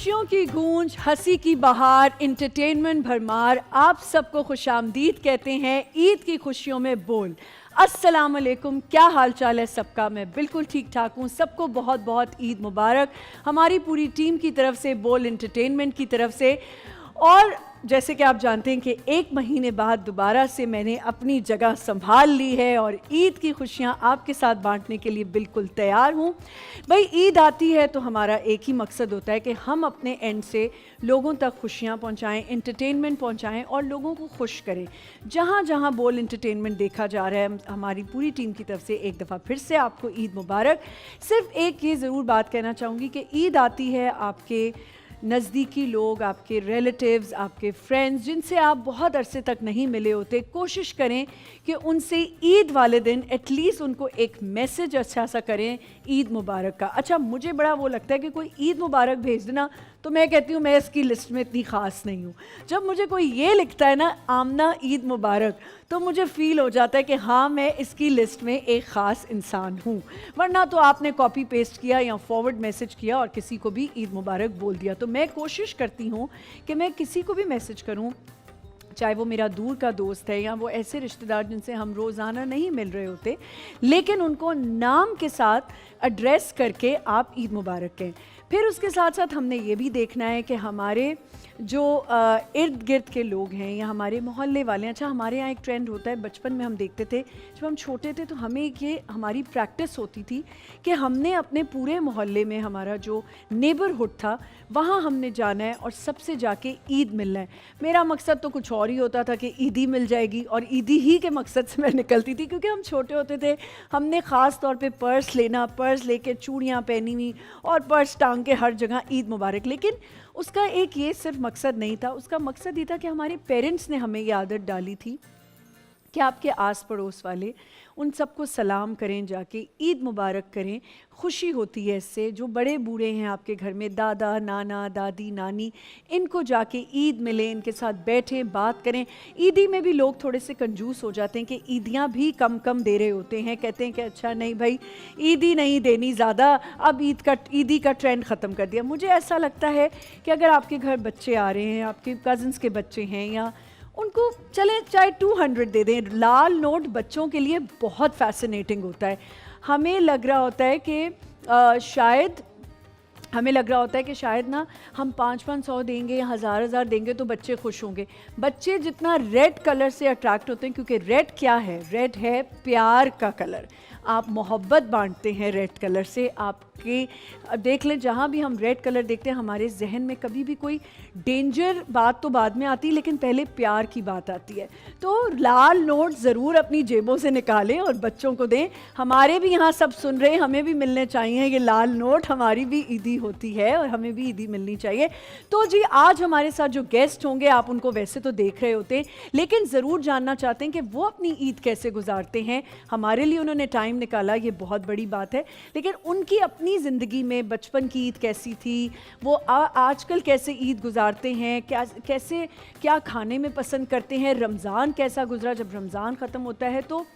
खुशियों की गूंज, हंसी की बहार, इंटरटेनमेंट भरमार, आप सबको खुशामदीद कहते हैं ईद की खुशियों में बोल। अस्सलाम वालेकुम, क्या हाल चाल है सबका? मैं बिल्कुल ठीक ठाक हूँ। सबको बहुत बहुत ईद मुबारक हमारी पूरी टीम की तरफ से, बोल एंटरटेनमेंट की तरफ से। और जैसे कि आप जानते हैं कि एक महीने बाद दोबारा से मैंने अपनी जगह संभाल ली है और ईद की खुशियाँ आपके साथ बांटने के लिए बिल्कुल तैयार हूँ। भाई ईद आती है तो हमारा एक ही मकसद होता है कि हम अपने एंड से लोगों तक खुशियाँ पहुँचाएँ, एंटरटेनमेंट पहुँचाएँ और लोगों को खुश करें। जहाँ जहाँ बोल एंटरटेनमेंट देखा जा रहा है, हमारी पूरी टीम की तरफ से एक दफ़ा फिर से आपको ईद मुबारक। सिर्फ एक ये ज़रूर बात कहना चाहूँगी कि ईद आती है, आपके नज़दीकी लोग, आपके रिलेटिव्स, आपके फ्रेंड्स जिनसे आप बहुत अरसे तक नहीं मिले होते, कोशिश करें कि उनसे ईद वाले दिन एटलीस्ट उनको एक मैसेज अच्छा सा करें ईद मुबारक का। अच्छा, मुझे बड़ा वो लगता है कि कोई ईद मुबारक भेज देना तो मैं कहती हूँ मैं इसकी लिस्ट में इतनी ख़ास नहीं हूँ। जब मुझे कोई ये लिखता है ना, आमना ईद मुबारक, तो मुझे फ़ील हो जाता है कि हाँ, मैं इसकी लिस्ट में एक ख़ास इंसान हूँ। वरना तो आपने कॉपी पेस्ट किया या फॉरवर्ड मैसेज किया और किसी को भी ईद मुबारक बोल दिया। तो मैं कोशिश करती हूँ कि मैं किसी को भी मैसेज करूँ, चाहे वो मेरा दूर का दोस्त है या वो ऐसे रिश्तेदार जिनसे हम रोज़ाना नहीं मिल रहे होते, लेकिन उनको नाम के साथ एड्रेस करके आप ईद मुबारक कहें। फिर उसके साथ साथ हमने ये भी देखना है कि हमारे जो इर्द गिर्द के लोग हैं या हमारे मोहल्ले वाले हैं। अच्छा, हमारे यहाँ एक ट्रेंड होता है, बचपन में हम देखते थे, जब हम छोटे थे तो हमें ये हमारी प्रैक्टिस होती थी कि हमने अपने पूरे मोहल्ले में, हमारा जो नेबरहुड था, वहाँ हमने जाना है और सबसे जाके ईद मिलना है। मेरा मकसद तो कुछ और ही होता था कि ईदी मिल जाएगी, और ईदी ही के मकसद से मैं निकलती थी, क्योंकि हम छोटे होते थे। हमने ख़ास तौर पे पर्स लेना, पर्स लेके चूड़ियाँ पहनी हुई और पर्स टांग के हर जगह ईद मुबारक। लेकिन उसका एक ये सिर्फ मकसद नहीं था, उसका मकसद ये था कि हमारे पेरेंट्स ने हमें ये आदत डाली थी कि आपके आस पड़ोस वाले, उन सबको सलाम करें, जाके ईद मुबारक करें। खुशी होती है इससे। जो बड़े बूढ़े हैं आपके घर में, दादा, नाना, दादी, नानी, इनको जाके ईद मिलें, इनके साथ बैठें, बात करें। ईदी में भी लोग थोड़े से कंजूस हो जाते हैं कि ईदियाँ भी कम कम दे रहे होते हैं। कहते हैं कि अच्छा नहीं भाई, ईदी नहीं देनी ज़्यादा, अब ईदी का ट्रेंड ख़त्म कर दिया। मुझे ऐसा लगता है कि अगर आपके घर बच्चे आ रहे हैं, आपके कज़न्स के बच्चे हैं, या उनको चले चाहे 200 दे दें। लाल नोट बच्चों के लिए बहुत फैसिनेटिंग होता है। हमें लग रहा होता है कि शायद ना हम 500 देंगे या 1000 देंगे तो बच्चे खुश होंगे। बच्चे जितना रेड कलर से अट्रैक्ट होते हैं, क्योंकि रेड क्या है? रेड है प्यार का कलर। आप मोहब्बत बांटते हैं रेड कलर से। आपके देख लें, जहाँ भी हम रेड कलर देखते हैं, हमारे जहन में कभी भी कोई डेंजर बात तो बाद में आती है, लेकिन पहले प्यार की बात आती है। तो लाल नोट ज़रूर अपनी जेबों से निकालें और बच्चों को दें। हमारे भी यहाँ सब सुन रहे हैं, हमें भी मिलने चाहिए ये लाल नोट। हमारी भी ईदी होती है और हमें भी ईदी मिलनी चाहिए। तो जी, आज हमारे साथ जो गेस्ट होंगे, आप उनको वैसे तो देख रहे होते हैं, लेकिन ज़रूर जानना चाहते हैं कि वो अपनी ईद कैसे गुजारते हैं। हमारे लिए उन्होंने टाइम निकाला, ये बहुत बड़ी बात है। लेकिन उनकी अपनी ज़िंदगी में बचपन की ईद कैसी थी, वो आजकल कैसे ईद गुजारते हैं, क्या खाने में पसंद करते हैं, रमज़ान कैसा गुजरा। जब रमज़ान ख़त्म होता है तो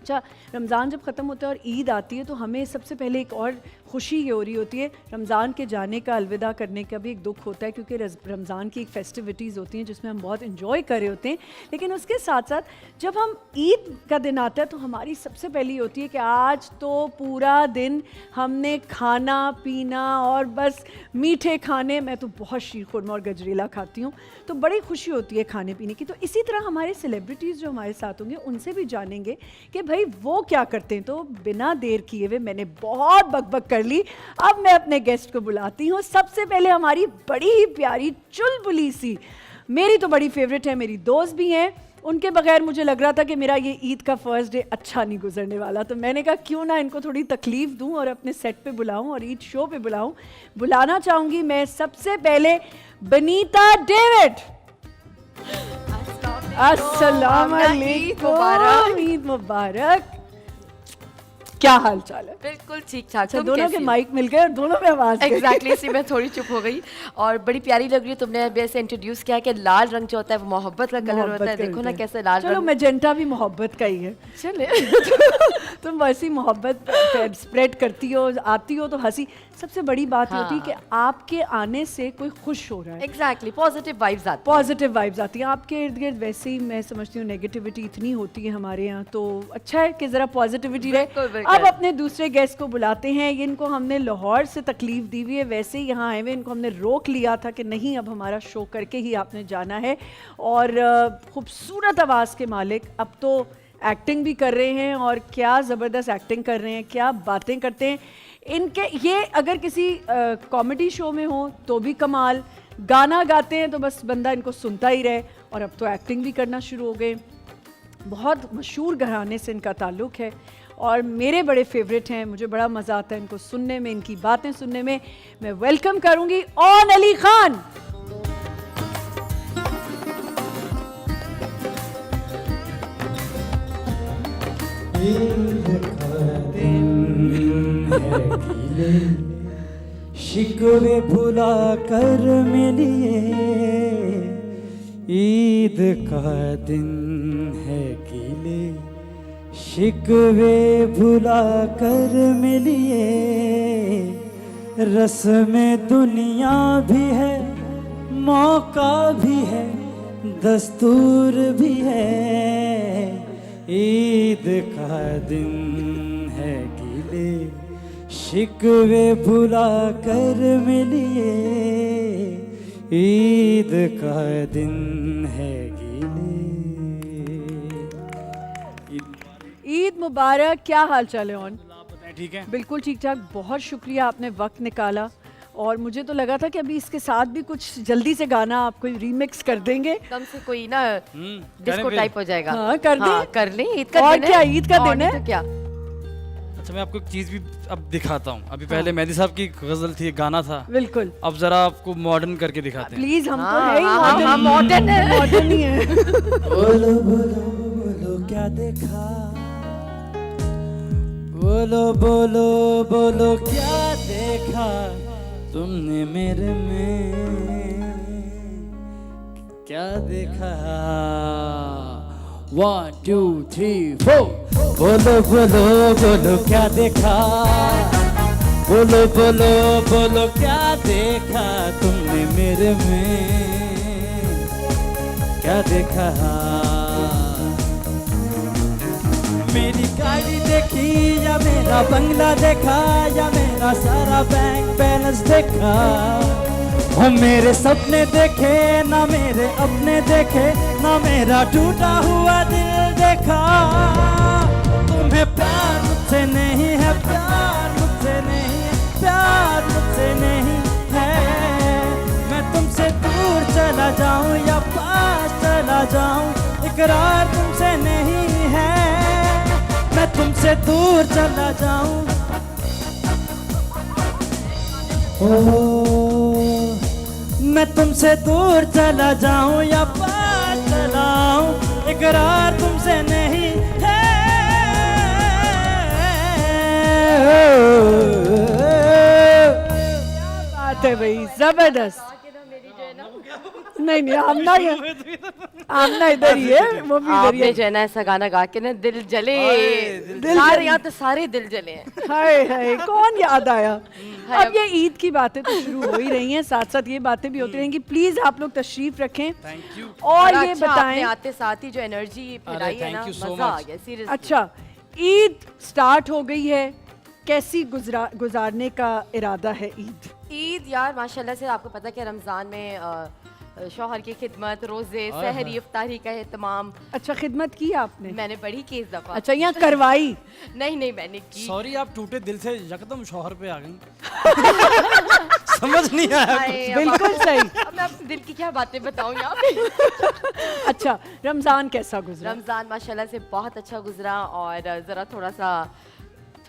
अच्छा, रमज़ान जब ख़त्म होता है और ईद आती है तो हमें सबसे पहले एक और खुशी ये हो रही होती है, रमज़ान के जाने का, अलविदा करने का भी एक दुख होता है, क्योंकि रमज़ान की एक फेस्टिविटीज़ होती हैं जिसमें हम बहुत इन्जॉय कर रहे होते हैं। लेकिन उसके साथ साथ जब हम ईद का दिन आता है तो हमारी सबसे पहली होती है कि आज तो पूरा दिन हमने खाना पीना और बस मीठे खाने। मैं तो बहुत शीर खुरमा और गजरेला खाती हूँ, तो बड़ी खुशी होती है खाने पीने की। तो इसी तरह हमारे सेलिब्रिटीज़ जो हमारे साथ होंगे, उनसे भी जानेंगे कि भाई वो क्या करते हैं। तो बिना देर किए हुए, मैंने बहुत बकबक कर ली, अब मैं अपने गेस्ट को बुलाती हूँ। सबसे पहले हमारी बड़ी ही प्यारी चुलबुली सी, मेरी तो बड़ी फेवरेट है, मेरी दोस्त भी हैं, उनके बगैर मुझे लग रहा था कि मेरा ये ईद का फर्स्ट डे अच्छा नहीं गुजरने वाला। तो मैंने कहा क्यों ना इनको थोड़ी तकलीफ दूं और अपने सेट पे बुलाऊं और ईद शो पे बुलाऊं। बुलाना चाहूँगी मैं सबसे पहले बनीता डेविड। अस्सलाम वालेकुम, ईद मुबारक। क्या हाल चाल है? बिल्कुल ठीक ठाक। अच्छा, दोनों के माइक मिल गए और दोनों में आवाज एग्जैक्टली इसी में थोड़ी चुप हो गई। और बड़ी प्यारी लग रही है, तुमने अभी ऐसे इंट्रोड्यूस किया कि लाल रंग जो होता है वो मोहब्बत का कलर होता है। देखो ना कैसे लाल चलो, रंग, मैजेंटा भी मोहब्बत का ही है। चले तुम वैसी मोहब्बत स्प्रेड करती हो, आती हो तो हंसी। सबसे बड़ी बात होती है कि आपके आने से कोई खुश हो रहा है। एग्जैक्टली, पॉजिटिव वाइब्स आती हैं। पॉजिटिव वाइब्स आती हैं। आपके इर्द गिर्द वैसे ही मैं समझती हूँ नेगेटिविटी इतनी होती है हमारे यहाँ, तो अच्छा है कि ज़रा पॉजिटिविटी रहे। बिल्कुल, बिल्कुल। अब अपने दूसरे गेस्ट को बुलाते हैं। इनको हमने लाहौर से तकलीफ दी हुई है, वैसे ही यहाँ आए हुए इनको हमने रोक लिया था कि नहीं, अब हमारा शो करके ही आपने जाना है। और खूबसूरत आवाज़ के मालिक, अब तो एक्टिंग भी कर रहे हैं और क्या ज़बरदस्त एक्टिंग कर रहे हैं, क्या बातें करते हैं। इनके ये अगर किसी कॉमेडी शो में हो तो भी कमाल, गाना गाते हैं तो बस बंदा इनको सुनता ही रहे, और अब तो एक्टिंग भी करना शुरू हो गए। बहुत मशहूर घराने से इनका ताल्लुक़ है और मेरे बड़े फेवरेट हैं। मुझे बड़ा मज़ा आता है इनको सुनने में, इनकी बातें सुनने में। मैं वेलकम करूँगी ओन अली खान। शिकवे भुला कर मिलिए, ईद का दिन है गीले, शिकवे भुला कर मिलिए। रस्म दुनिया भी है, मौका भी है, दस्तूर भी है। ईद का दिन है गीले, शिकवे भुला कर मिलिए। ईद का दिन है गीले। ईद मुबारक। क्या हाल चाल है ऑन? आप बताएं, ठीक है? बिल्कुल ठीक ठाक। बहुत शुक्रिया, आपने वक्त निकाला। और मुझे तो लगा था कि अभी इसके साथ भी कुछ जल्दी से गाना आप कोई रीमिक्स कर देंगे। कम से कोई ना डिस्को करें टाइप हो जाएगा। हाँ, कर दें। हाँ, कर लें। ईद का और दिन क्या, है। ईद का और दिन नहीं है। तो क्या। अच्छा, मैं आपको एक चीज़ भी अब दिखाता हूँ। अभी पहले मेहंदी साहब की गजल थी, गाना था। बिल्कुल, अब जरा आपको मॉडर्न करके दिखाते हैं। प्लीज। हम तो हाँ, है ही हाँ, हाँ, मॉडर्न, modern है। मॉडर्न ही है। बोलो बोलो बोलो क्या देखा, बोलो बोलो बोलो क्या देखा तुमने मेरे में, क्या देखा। 1 2 3 4 बोलो बोलो बोलो क्या देखा, बोलो बोलो बोलो क्या देखा तुमने मेरे में, क्या देखा। मेरी गाड़ी देखी या मेरा बंगला देखा, या मेरा सारा बैंक बैलेंस देखा। वो मेरे सपने देखे ना मेरे अपने देखे, ना मेरा टूटा हुआ दिल देखा। तुम्हें प्यार मुझसे नहीं है, प्यार मुझसे नहीं है, प्यार मुझसे नहीं है। मैं तुमसे दूर चला जाऊं या पास चला जाऊं, इकरार तुमसे नहीं है। मैं तुमसे दूर चला जाऊं, ओ मैं तुमसे दूर चला जाऊं या पास चला आऊं, इकरार तुमसे नहीं है। क्या बात है भाई, जबरदस्त। नहीं आमना इधर ही है, वो भी इधर ही आपने है। जो है ना ऐसा गाना गा के ना दिल जले। दिल सारे जले। यहाँ तो सारे दिल जले हैं। हाय हाय, कौन याद आया। हाय, अब ये ईद की बातें तो शुरू हो ही रही हैं, साथ साथ ये बातें भी होती रहेंगी। प्लीज आप लोग तशरीफ रखें थैंक यू। और बड़ा ये अच्छा, आपने बताएं। आते साथ ही जो एनर्जी फैलाई है thank ना, you so मजा आ much. गया सीरियसली। अच्छा, ईद स्टार्ट हो गई है, कैसी गुजारने का इरादा है ईद? ईद यार माशाल्लाह से आपको पता है कि रमज़ान में शौहर की खिदमत, रोज़े, सहरी, इफ्तारी का एहतमाम अच्छा, खिदमत की आपने? मैंने बड़ी की इस दफ़ा। अच्छा, यहाँ करवाई? नहीं मैंने की। सॉरी, आप टूटे दिल से यकदम शौहर पे आ गई। समझ नहीं आया। हाय, अब बिल्कुल आपको- सही। अब मैं अपने दिल की क्या बातें बताऊं यहाँ पे। अच्छा, रमजान कैसा गुजरा? रमज़ान माशाल्लाह से बहुत अच्छा गुजरा और ज़रा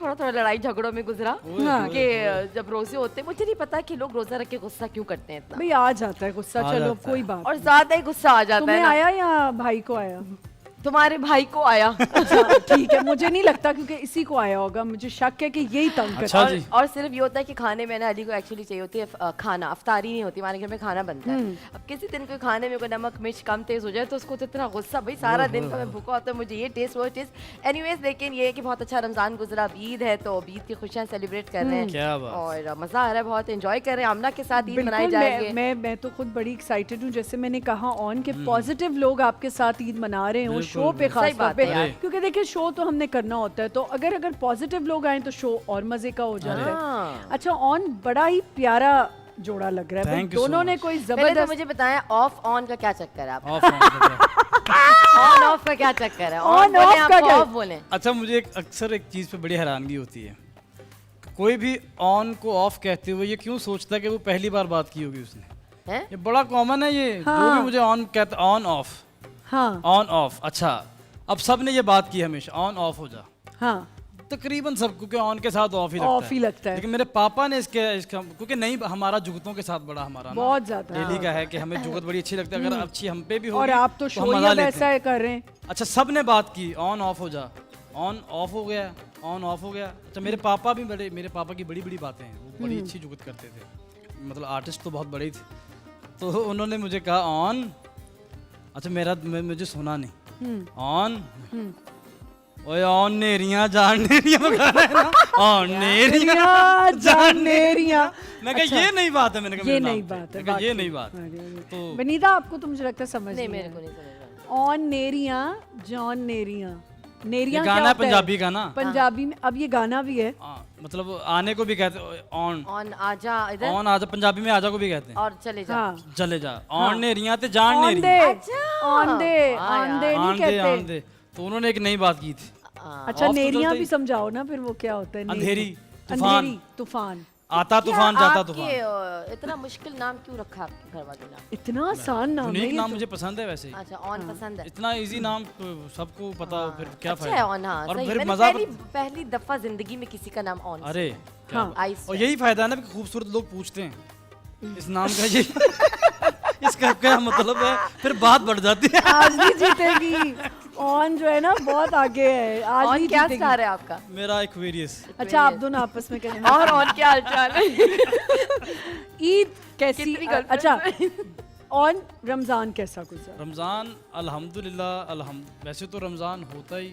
थोड़ा लड़ाई झगड़ों में गुजरा हाँ। कि जब रोजे होते हैं, मुझे नहीं पता कि लोग रोजा रख के गुस्सा क्यों करते हैं इतना, भाई आ जाता है गुस्सा, आ चलो जाता कोई है। बात और नहीं। ज्यादा ही गुस्सा आ जाता तुम्हें है ना। आया या भाई को आया? तुम्हारे भाई को आया। अच्छा ठीक है, मुझे नहीं लगता क्योंकि इसी को आया होगा, मुझे शक है कि यही तंग करता अच्छा है। जी। और सिर्फ ये होता है कि खाने में ना अली को एक्चुअली चाहिए होती है खाना, अफ्तारी नहीं होती, हमारे घर में खाना बनता है। अब किसी दिन कोई खाने में कोई नमक मिर्च कम तेज हो जाए तो उसको तो इतना गुस्सा, भाई सारा दिन का मैं भूखा होता है, मुझे ये टेस्ट वो टेस्ट। एनीवेज लेकिन ये है कि बहुत अच्छा रमजान गुजरा, अब ईद है तो अब ईद की खुशियां सेलिब्रेट कर रहे हैं क्या बात। और मजा आ रहा है, बहुत एंजॉय कर रहे हैं। आमना के साथ ईद मनाई बिल्कुल, जाएगी। मैं तो खुद बड़ी एक्साइटेड हूँ, जैसे मैंने कहा ऑन के पॉजिटिव लोग आपके साथ ईद मना रहे हो शो पे, खास सही तौर बात पे है यार। क्योंकि देखिए शो तो हमने करना होता है, तो अगर पॉजिटिव लोग आए तो शो और मजे का हो जाता है। हाँ। अच्छा ऑन बड़ा ही प्यारा जोड़ा लग रहा है, Thank you so दोनों ने much. कोई पहले तो जबरदस्त। मुझे बताएं ऑफ ऑन का क्या चक्कर है आप? Of on. ऑन ऑफ का क्या चक्कर है? On, ऑन बोले off का आप क्या? ऑफ बोले। अच्छा मुझे अक्सर एक चीज़ पे बड़ी हैरानगी होती है, कोई भी ऑन को ऑफ कहते हुए ये क्यों सोचता है कि वो पहली बार बात की होगी उसने। हैं? ये बड़ा कॉमन है ये, जो हाँ। भी मुझे ऑन कहता, ऑन ऑफ हाँ ऑन ऑफ। अच्छा अब सब ने ये बात की हमेशा ऑन ऑफ हो जा, हाँ तकरीबन सब, क्योंकि ऑन के साथ ऑफ ही Off ही लगता है। लेकिन मेरे पापा ने इसका क्योंकि नहीं, हमारा जुगतों के साथ बड़ा हमारा ना बहुत ज्यादा। डेली का है कि हमें जुगत बड़ी अच्छी लगती है, अगर अच्छी हम पे भी होगी और आप तो हम शो मजा ही लेते ऐसा हैं। है कर रहे हैं। अच्छा सब ने बात की ऑन ऑफ हो जा, ऑन ऑफ हो गया, ऑन ऑफ हो गया। अच्छा मेरे पापा भी बड़े, मेरे पापा की बड़ी बड़ी बातें हैं, वो बड़ी अच्छी जुगत करते थे, मतलब आर्टिस्ट तो बहुत बड़े थे, तो उन्होंने मुझे कहा ऑन। अच्छा मुझे सुना नहीं ऑन, ओए ऑन नेरियां जान नेरियां गाना है ना, ऑन नेरियां जान नेरियां। मैं कहा ये नहीं बात है, मैंने कहा ये मेरे नहीं नाम पे। बात है, मैं कहा ये वाकई। नहीं बात। तो बनीता आपको तो मुझे लगता है समझ नहीं नहीं मेरे आया। को नहीं समझ रहा। ऑन नेरियां जॉन नेरियां, नेरियां ये क्या गाना है होता है? पंजाबी का ना, पंजाबी में अब ये गाना भी है। मतलब आने को भी कहते ऑन, ऑन आजा इधर ऑन आजा, पंजाबी में आजा को भी कहते हैं, और चले जा। हाँ चले जा। ऑन नेरियां ते जान ऑन दे, नेरियां, ऑन दे, हाँ ऑन दे नहीं आन दे आन कहते। दे। तो उन्होंने एक नई बात की थी, अच्छा ऑफ तो नेरियां चलता भी ही। समझाओ ना फिर वो क्या होता है। अंधेरी, नेरी। तूफान। अंधेरी तूफान। आता तूफान जाता आपके, तूफान। इतना मुश्किल नाम क्यों रखा आपके घर वालों ने? इतना आसान नाम है यूनिक ये नाम तो। मुझे पसंद है वैसे, अच्छा ऑन पसंद है। इतना इजी नाम तो सबको पता हो फिर क्या अच्छा है फायदा। ऑन, हाँ और सही। फिर मैंने मजा पहली दफा जिंदगी में किसी का नाम ऑन अरे हाँ। आई और यही फायदा है ना कि खूबसूरत लोग पूछते हैं इस नाम का, ये इसका क्या मतलब है, फिर बात बढ़ जाती है। आज भी जीतेगी ऑन जो है ना बहुत आगे है, आज ऑन भी क्या जीतेगी। स्टार है आपका? मेरा एक्वेरियस। अच्छा आप दोनों आपस में करेंगे। और ऑन क्या हालचाल है? ईद कैसी? कितनी girlfriends अच्छा ऑन रमजान कैसा गुजरा? रमज़ान अल्हम्दुलिल्लाह वैसे तो रमज़ान होता ही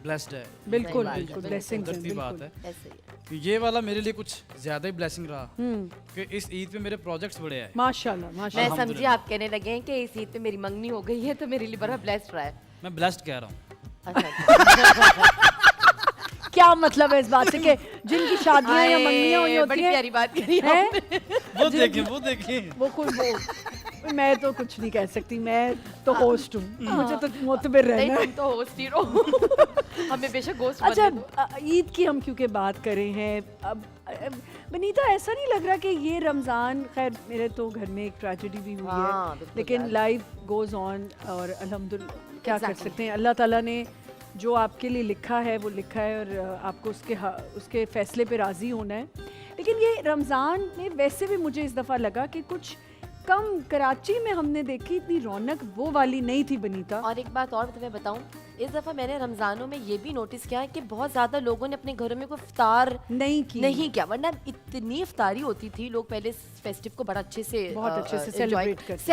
ब्लेस्ड है, बिल्कुल बात है, बिल्कुल बिल्कुल, ब्लेसिंग्स हैं, कुदरती बात बिल्कुल। है। ऐसे ही है। कि ये वाला मेरे लिए कुछ ज़्यादा ही ब्लेसिंग रहा कि इस ईद पे मेरे प्रोजेक्ट्स बड़े आए। माशाल्लाह मैं माशाल्लाह। समझी अल्हम्दुलिल्लाह। आप कहने लगे हैं कि इस ईद पे मेरी मंगनी हो गई है तो मेरे लिए बड़ा ब्लेस्ड रहा है। मैं ब्लेस्ड कह रहा हूँ। अच्छा क्या मतलब है इस बात से कि जिनकी शादियां या हाय, मंगनियां हुई होती बड़ी हैं प्यारी बात करी हैं? आपने। वो देखें वो खुद वो मैं तो कुछ नहीं कह सकती, मैं तो होस्ट हूँ, मुझे तो मोतबर नहीं रहना है। तुम तो होस्ट ही रहो। हमें बेशक होस्ट अच्छा बनने दो। ईद की हम क्योंकि बात कर रहे हैं अब बनीता ऐसा नहीं लग रहा कि ये रमज़ान, खैर मेरे तो घर में एक ट्रेजेडी भी हुई हाँ, है बिल्कुल लेकिन यार। लाइफ गोज़ ऑन और अल्हम्दुलिल्लाह क्या कर Exactly. सकते हैं, अल्लाह ताला ने जो आपके लिए लिखा है वो लिखा है और आपको उसके फ़ैसले पे राज़ी होना है। लेकिन ये रमज़ान में वैसे भी मुझे इस दफ़ा लगा कि कुछ कम कराची में हमने देखी इतनी रौनक वो वाली नहीं थी बनीता। और एक बात और तुम्हें बताऊं, इस दफा मैंने रमजानों में ये भी नोटिस किया है कि बहुत ज्यादा लोगों ने अपने घरों में कोई इफ्तार नहीं की नहीं किया, वरना इतनी इफ्तारी होती थी, लोग पहले इस फेस्टिव को बड़ा अच्छे से बहुत अच्छे से enjoy- celebrate करते।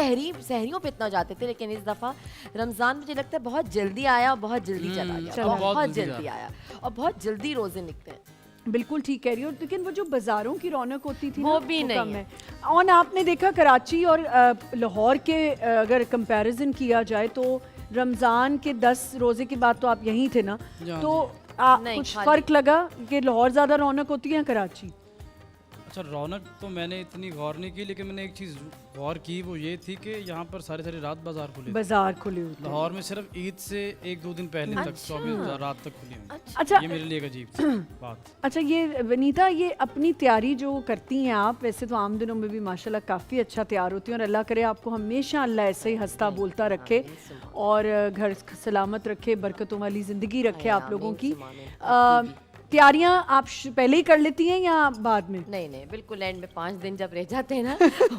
सहरियों पे इतना जाते थे, लेकिन इस दफा रमजान मुझे लगता है बहुत जल्दी आया और बहुत जल्दी चला गया, चला और बहुत बहुत जल्दी जल्दी आया और बहुत जल्दी रोजे निकलते हैं। बिल्कुल ठीक कह रही हो, लेकिन वो जो बाजारों की रौनक होती थी वो ना, भी नहीं कम है। और आपने देखा कराची और लाहौर के अगर कंपैरिजन किया जाए तो रमज़ान के 10 रोज़े की बात तो आप यहीं थे ना, हाँ तो नहीं, कुछ खाली। फ़र्क लगा कि लाहौर ज़्यादा रौनक होती है या कराची? अच्छा रौनक तो मैंने इतनी गौर नहीं की, लेकिन मैंने एक चीज़ गौर की, वो ये थी कि यहाँ पर सारी रात बाजार खुले थे। बाजार खुले होते हैं। लाहौर में सिर्फ ईद से 1-2 दिन पहले तक 24 रात तक खुली हुई। अच्छा ये मेरे लिए एक अजीब थी बात। अच्छा ये वनीता, ये अपनी तैयारी जो करती हैं आप, वैसे तो आम दिनों में भी माशाल्लाह काफ़ी अच्छा तैयार होती हैं और अल्लाह करे आपको हमेशा अल्लाह ऐसे ही हंसता बोलता रखे और घर सलामत रखे, बरकतों वाली ज़िंदगी रखे आप लोगों की। तैयारियां आप पहले ही कर लेती हैं या बाद में? नहीं नहीं, बिल्कुल एंड में 5 दिन जब रह जाते हैं ना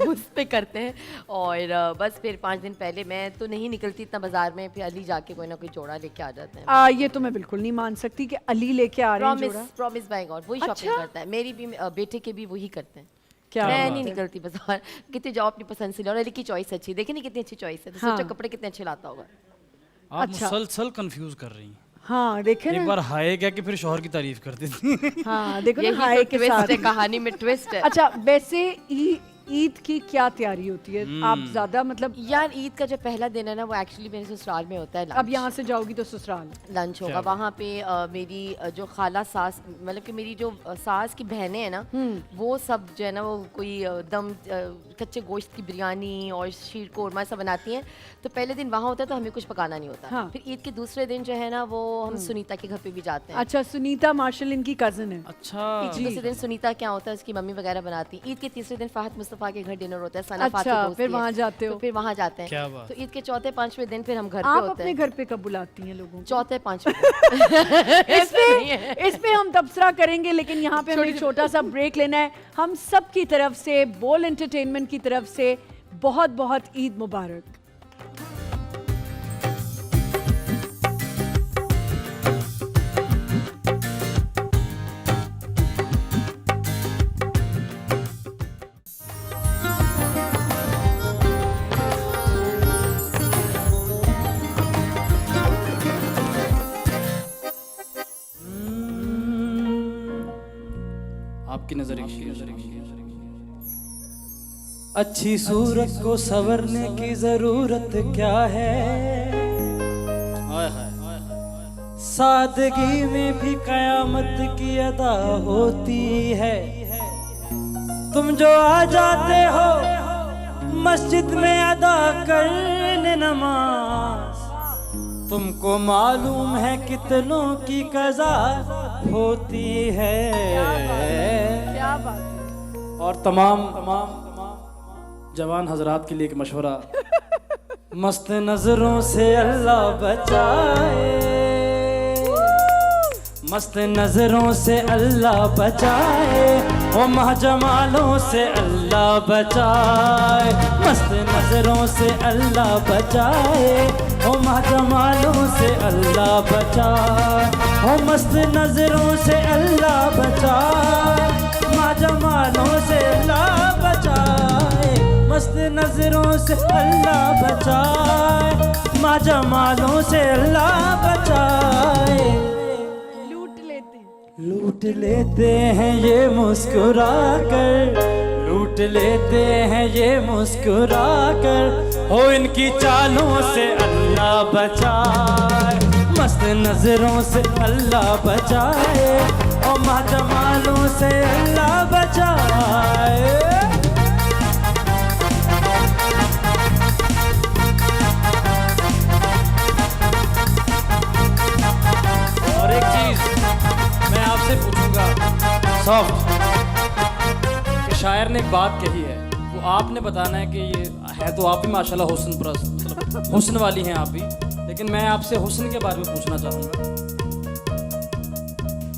उस पे करते हैं। और बस फिर 5 दिन पहले मैं तो नहीं निकलती इतना बाजार में, फिर अली जाके कोई ना कोई जोड़ा लेके आ जाते हैं। ये तो मैं बिल्कुल नहीं मान सकती कि अली लेके आ रहे हैं प्रॉमिस जोड़ा। प्रॉमिस बाय गॉड वही शॉपिंग अच्छा? करता है, मेरी भी बेटे के भी वही करते हैं। क्या मैं बात नहीं है। निकलती बाजार, कितने जाओ अपनी पसंद से लो। और अली की चॉइस अच्छी, देखिए नहीं कितनी अच्छी चॉइस है, तो हाँ। सोचो कपड़े कितने अच्छे लाता होगा। आप अच्छा। मुसलसल कंफ्यूज कर रही हैं। हाँ देखे एक ना। बार हाय क्या कि फिर शौहर की तारीफ कर देती। हाँ देखो ना, यही हाय तो के ट्विस्ट साथ। है, कहानी में ट्विस्ट है। अच्छा वैसे ईद की क्या तैयारी होती है? आप ज्यादा मतलब यार ईद का जो पहला दिन है ना वो एक्चुअली मेरे ससुराल में होता है। अब यहाँ से जाओगी तो ससुराल। लंच होगा वहाँ पे। मेरी जो खाला सास, मतलब कि मेरी जो सास की बहनें हैं ना, वो सब जो है ना वो कोई दम कच्चे गोश्त की बिरयानी और शीर कोरमा सब बनाती हैं। तो पहले दिन वहाँ होता है तो हमें कुछ पकाना नहीं होता। हाँ। फिर ईद के दूसरे दिन जो है ना वो हम सुनीता के घर पे भी जाते हैं। अच्छा, सुनीता मार्शल इनकी कजन है। अच्छा। दूसरे दिन सुनीता क्या होता है उसकी मम्मी वगैरह बनाती है। ईद के तीसरे दिन फाहद मुस्तफ़ा के घर डिनर होता है। सना फातिमा अच्छा, दोस्त फिर की वहाँ है। जाते हो। तो फिर वहाँ जाते हैं। क्या बात। तो ईद के चौथे पांचवें दिन फिर हम घर पे आप होते अपने हैं। घर पे कब बुलाती हैं लोगों को? चौथे पांचवें इस पे हम तबसरा करेंगे, लेकिन यहाँ पे हमें एक छोटा सा ब्रेक लेना है। हम सब की तरफ से, बोल एंटरटेनमेंट की तरफ से बहुत बहुत ईद मुबारक। आपकी नजर एक शेर। अच्छी सूरत को संवरने की जरूरत क्या है, हाय हाय। सादगी में भी कयामत की अदा होती है। तुम जो आ जाते हो मस्जिद में अदा करने नमाज, तुमको मालूम है कितनों की कज़ा होती है। क्या बात है। और तमाम जवान हजरात के लिए एक मशवरा, मस्त नजरों से अल्लाह बचाए, मस्त नजरों से अल्लाह बचाए, ओ महजमालों से अल्लाह बचाए, मस्त नजरों से अल्लाह बचाए, ओ महजमालों से अल्लाह बचाए, ओ मस्त नजरों से अल्लाह बचाए, महजमालों से अल्लाह बचाए, मस्त नजरों से अल्लाह बचाए, महजमालों से अल्लाह बचाए। लूट लेते हैं ये मुस्कुरा कर, लूट लेते हैं ये मुस्कुरा कर, हो इनकी चालों से अल्लाह बचाए, मस्त नजरों से अल्लाह बचाए, और महजमालों से अल्लाह बचाए। और एक चीज मैं आपसे पूछूंगा सॉफ्ट, कि शायर ने एक बात कही है, वो आपने बताना है कि ये है तो आप भी माशाल्लाह हुस्न परस्त, मतलब हुस्न वाली हैं आप भी, लेकिन मैं आपसे हुस्न के बारे में पूछना चाहूंगा।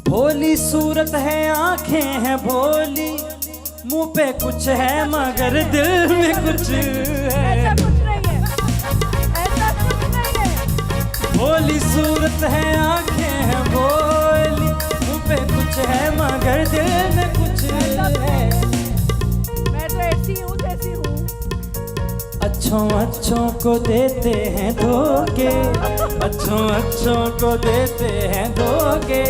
भोली सूरत है, आंखें हैं भोली, मुंह पे कुछ है मगर दिल में कुछ है। ऐसा कुछ नहीं है, ऐसा कुछ नहीं है। भोली सूरत है, आंखें हैं भोली, मुंह पे कुछ है मगर दिल में कुछ है। मैं तो ऐसी हूँ जैसी हूँ। अच्छों को देते हैं धोखे, अच्छों को देते हैं धोखे,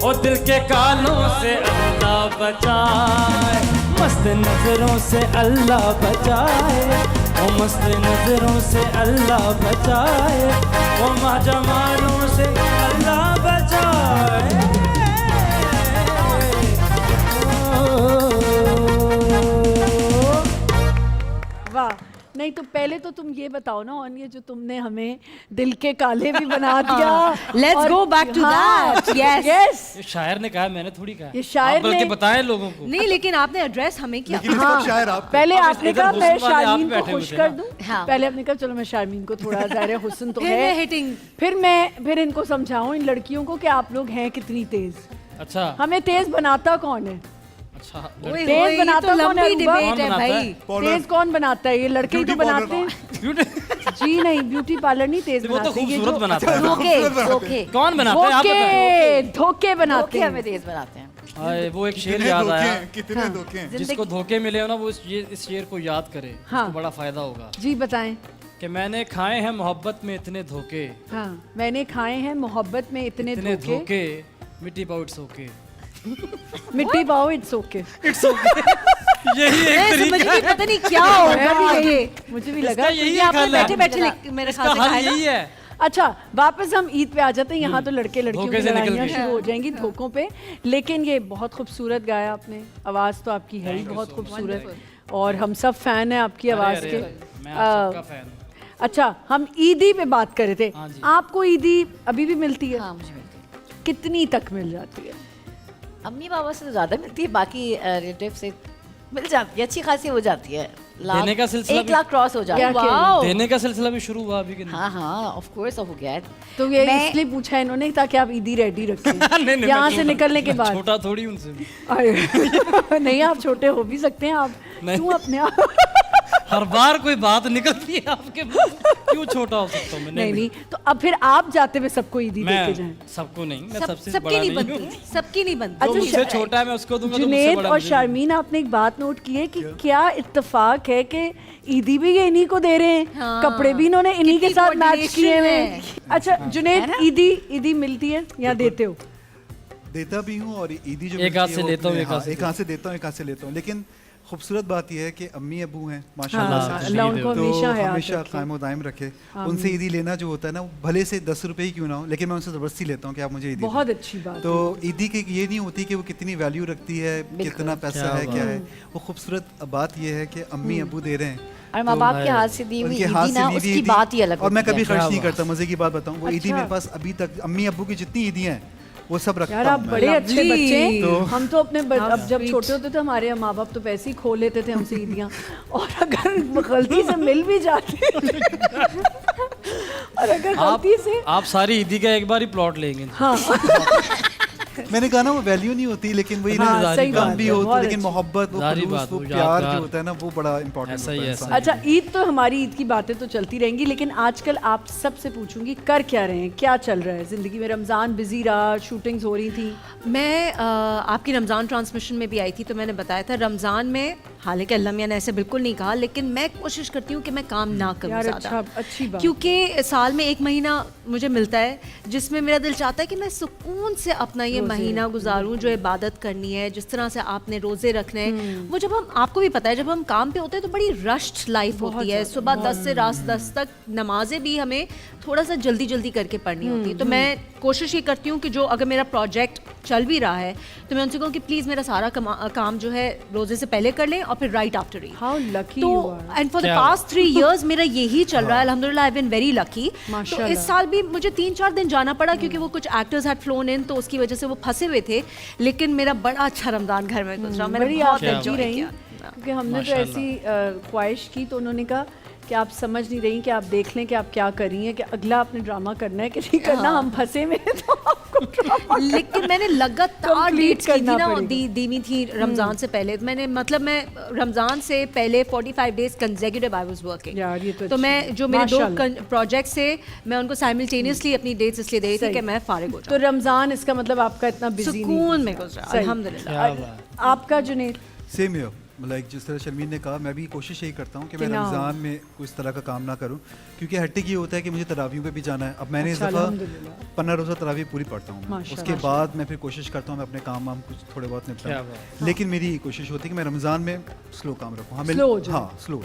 और दिल के कालों से अल्लाह बचाए, मस्त नजरों से अल्लाह बचाए, ओ मस्त नजरों से अल्लाह बचाए, ओ माजमालों से अल्लाह बचाए। वाह। नहीं तो पहले तो तुम ये बताओ ना, और ये जो तुमने हमें दिल के काले भी बना दिया। Let's और- go back to that. Yes. Yes. ये शायर ने कहा, मैंने थोड़ी कहा। ये शायर आप बल्कि ने- बताएं लोगों को। नहीं लेकिन आपने एड्रेस हमें किया। हाँ, शायर आप पहले अब आपने इधर कहा हुस्न मैं वाले आप शारमीन को बैठे हुए खुश थे कर ना। दूं। हाँ। पहले आपने कहा चलो मैं शारमीन को थोड़ा ज़ाहिर हुस्न तो फिर है, मैं hitting। फिर इनको समझाऊं इन लड़कियों को कि आप लोग हैं कितनी तेज। अच्छा हमें तेज बनाता कौन है? अच्छा तेज बनाता कौन है? अरूबा? कौन बनाता है? तेज कौन बनाता है? ये लड़के ही तो बनाते हैं। जी नहीं, ब्यूटी पार्लर नहीं तेज वो तो बनाते, ये खूबसूरत जो बनाता है। धोखे कौन बनाता है आप बताएं। धोखे बनाते धोखे हैं। हमें तेज बनाते हैं। आए, वो एक शेर याद आया, कितने धोखे हैं। जिसको धोखे मिले हो ना वो इस शेर को याद करे, हाँ। उसको बड़ा फायदा होगा। जी बताएं। कि मैंने खाए हैं मोहब्बत में इतने धोखे, हाँ, मैंने खाए हैं मोहब्बत में इतने इतने धोखे, धोखे, मिट्टी पाओ इट्स ओके। मिट्टी पाओ इट्स ओके। यही एक तरीका है। पता नहीं क्या होगा आगे। मुझे भी लगा। इसका यही यहाँ एक पर हल है। बैठे मेरे इसका ख्याल से हल खाए ना। यही है। अच्छा, वापस हम ईद पे आ जाते हैं। यहाँ तो लड़के लड़कियों धोखे की से निकल लड़ाइयाँ के। शुरू हो जाएंगी धोखों पे। लेकिन ये बहुत खूबसूरत गाया आपने, आवाज़ तो आपकी है ही बहुत खूबसूरत, और हम सब फैन हैं आपकी आवाज़ अरे, के। मैं आप सबका फैन हूँ। अच्छा, हम ईदी पे बात कर रहे थे। हाँ जी। आपको ईदी अभी भी मिलती है? हाँ मुझे मिलती है। कितनी तक मिल जाती है? अम्मी बाबा से तो ज़्यादा मिलती है, बाकी रिलेटिव से मिल जाती है, अच्छी खासी हो जाती है। देने का सिलसिला 1 लाख क्रॉस हो जाता क्या है। कह रही हैं? वाओ। देने का सिलसिला भी शुरू हुआ अभी कि नहीं? हाँ हाँ ऑफ कोर्स हो गया है। तो ये मैं- इसलिए पूछा है इन्होंने ताकि आप ईदी रेडी रखें नहीं, मैं यहाँ से छोटा- निकलने के मैं बाद। छोटा थोड़ी उनसे भी। अरे, नहीं, आप छोटे हो भी सकते हैं। आप नहीं। क्यों अपने आप हर बार कोई बात निकलती है आपके मुंह से। क्यों छोटा हो सकता हूँ मैं? नहीं नहीं, तो अब फिर आप जाते हुए सबको ईदी देके जाएं। मैं सबको नहीं, मैं सबसे सबकी बड़ा नहीं नहीं हूँ। बनती, सबकी नहीं बनती। जो मुझसे छोटा है मैं उसको दूंगा, तो मुझसे जुनेद बड़ा और मुझे शारमीन, आपने एक बात नोट की है कि क्या इत्तेफाक है कि ईदी भी ये इन्हीं को दे रहे हैं, हाँ। कपड़े भी इन्होंने इन्हीं के कितनी साथ मैच coordination किए हुए है। हैं। अच्छा जुनेद, ईदी मिलती है या देते हो? देता भी हूँ और ईदी जो एक मिलती हाथ है से वो लेता हूँ, अपने- एक हाथ हाँ, से एक हाथ से देता हूँ, एक हाथ से लेता हूँ। लेकिन खूबसूरत बात यह है कि अम्मी अबू हैं हाँ, माशाल्लाह से, अल्लाह उनको तो हमेशा हयात हमेशा रखे। कायम दायम रखे। उनसे ईदी लेना जो होता है ना, वो भले से 10 रुपए ही क्यों ना हो, लेकिन मैं उनसे ज़बरदस्ती लेता हूँ कि आप मुझे ईदी बहुत दें। अच्छी बात तो ईदी की ये नहीं होती कि वो कितनी वैल्यू रखती है, कितना पैसा है, क्या है। वो खूबसूरत बात यह है कि अम्मी अबू दे रहे हैं, और माँ बाप के हाथ से दी हुई उनके हाथ ईदी से ना, ली हुई उसकी ईदी। बात ही अलग और मैं होती है। कभी खर्च क्या नहीं बात। करता। मजे की बात बताऊँ, वो ईदी अच्छा। मेरे पास अभी तक अम्मी अबू की जितनी ईदी हैं वो सब रखता यार, हूँ आप मैं। बड़े अच्छे Lovely। बच्चे हैं। तो- हम तो अपने अब जब छोटे होते थे हमारे माँ बाप तो पैसे ही खो लेते थे हमसे ईदियाँ, और अगर गलती से मिल भी जाती और अगर गलती से आप सारी ईदी का एक बार ही प्लॉट लेंगे। हाँ मैंने कहा ना वो वैल्यू नहीं होती, लेकिन वही हाँ, ना, सही कम बात भी है, हो तो बहुत लेकिन अच्छी। मोहब्बत, वो जारी खुलूस, बात, वो वो प्यार यादगार। जो होता है ना, वो बड़ा इंपॉर्टेंट ऐसा होता ही है है, इंसान ऐसा के अच्छा, ईद तो हमारी ईद की बातें तो चलती रहेंगी, लेकिन आजकल आप सबसे पूछूंगी कर क्या रहे हैं, क्या चल रहा है जिंदगी में? रमजान बिजी रहा, शूटिंग्स हो रही थी। मैं आपकी रमज़ान ट्रांसमिशन में भी आई थी, तो मैंने बताया था रमज़ान में, हालांकि अल्लाह मियां ने ऐसे बिल्कुल नहीं कहा, लेकिन मैं कोशिश करती हूँ कि मैं काम ना करूँ यार ज़्यादा, अच्छा, अच्छी बात। क्योंकि साल में 1 महीना मुझे मिलता है जिसमें मेरा दिल चाहता है कि मैं सुकून से अपना ये रोज़े महीना गुजारूं, जो इबादत करनी है, जिस तरह से आपने रोज़े रखने हैं। वो जब हम, आपको भी पता है, जब हम काम पे होते हैं तो बड़ी रश्ड लाइफ होती है। सुबह 10 से रात 10 तक नमाजें भी हमें थोड़ा सा जल्दी जल्दी करके पढ़नी होती है। तो मैं कोशिश ये करती हूँ कि जो अगर मेरा प्रोजेक्ट चल भी रहा है तो मैं उनसे कहूँ कि प्लीज़ मेरा सारा काम जो है रोज़े से पहले कर लें और फिर right after Eid. How lucky तो you are. And for the क्या पास्ट 3 इयर्स मेरा यही चल रहा है, अल्हम्दुलिल्लाह, आई बीन वेरी लकी। तो माशाल्लाह। इस साल भी मुझे 3-4 दिन जाना पड़ा क्योंकि वो कुछ एक्टर्स हैड फ्लोन इन, तो उसकी वजह से वो फंसे हुए थे, लेकिन मेरा बड़ा अच्छा रमजान घर में गुजरा। मैंने बड़ी बहुत आप लकी एंजॉय रही, किया। क्योंकि हमने तो ऐसी ख्वाहिश की तो उन्होंने कहा कि आप समझ नहीं रही कि आप देख लें कि आप क्या कर रही हैं, कि अगला आपने ड्रामा करना है कि नहीं करना, हम फंसे में हैं, तो आपको ड्रामा लेकिन मैंने लगातार Complete डेट्स की थी करना ना, पड़ेगा। दी हुई थी रमजान से पहले। मैंने मतलब मैं रमजान से पहले 45 days consecutive I was working. यार, ये तो तो अच्छी मैं बात। जो मेरे दो माशाल्लाह। प्रोजेक्ट से मैं उनको साइमल्टेनियसली अपनी डेट्स इसलिए दे रही थी सही। कि मैं फारिग हो तो रमजान इसका मतलब आपका इतना बिजी सुकून में गुजरा, अल्हम्दुलिल्लाह। आपका जुनेद? सेम है, मतलब जिस तरह शर्मीन ने कहा, मैं भी कोशिश यही करता हूँ कि मैं कि ना हो। रमज़ान में कोई इस तरह का काम ना करूँ, क्योंकि हट्टिक ये होता है कि मुझे तरावियों पे भी जाना है। अब मैंने इस अच्छा, दफ़ा अल्हम्दुलिल्लाह। 15 रोज़ा तरावी पूरी पढ़ता हूँ मैं। माशाल्लाह। उसके बाद मैं फिर कोशिश करता हूँ मैं अपने काम वाम कुछ थोड़े बहुत क्या निपटाऊँ, बात। लेकिन मेरी ये कोशिश होती है कि मैं रमज़ान में स्लो काम रखूँ। Slow हो जाए। हाँ, स्लो।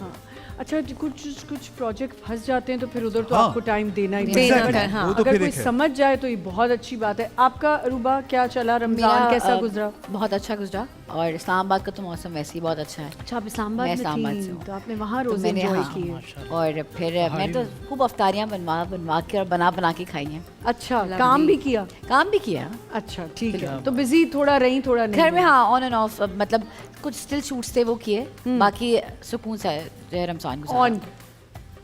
अच्छा, कुछ प्रोजेक्ट फंस जाते हैं तो फिर उधर तो हाँ। आपको टाइम देना ही देना पड़ेगा। है, हाँ। वो तो अगर फिर कोई एक है। समझ जाए तो ये बहुत अच्छी बात है। आपका रूबा क्या चला, रमजान कैसा गुजरा? बहुत अच्छा गुजरा, और इस्लामाबाद का तो मौसम वैसे ही बहुत अच्छा है। अच्छा, आप इस्लामाबाद मैं में इस्लामाबाद थी, से हूँ। तो आपने वहाँ तो रोजे मैंने, एंजॉय हाँ, किए। और फिर मैं तो खूब अफ्तारियाँ बनवा के और बना के खाई हैं। अच्छा, काम भी किया? काम भी किया अच्छा, ठीक है। तो बिजी थोड़ा रही, थोड़ा नहीं घर में, रही। हाँ, ऑन एंड ऑफ, मतलब कुछ स्टिल शूट्स थे वो किए, बाकी सुकून से रमजान गुजारा। ऑन,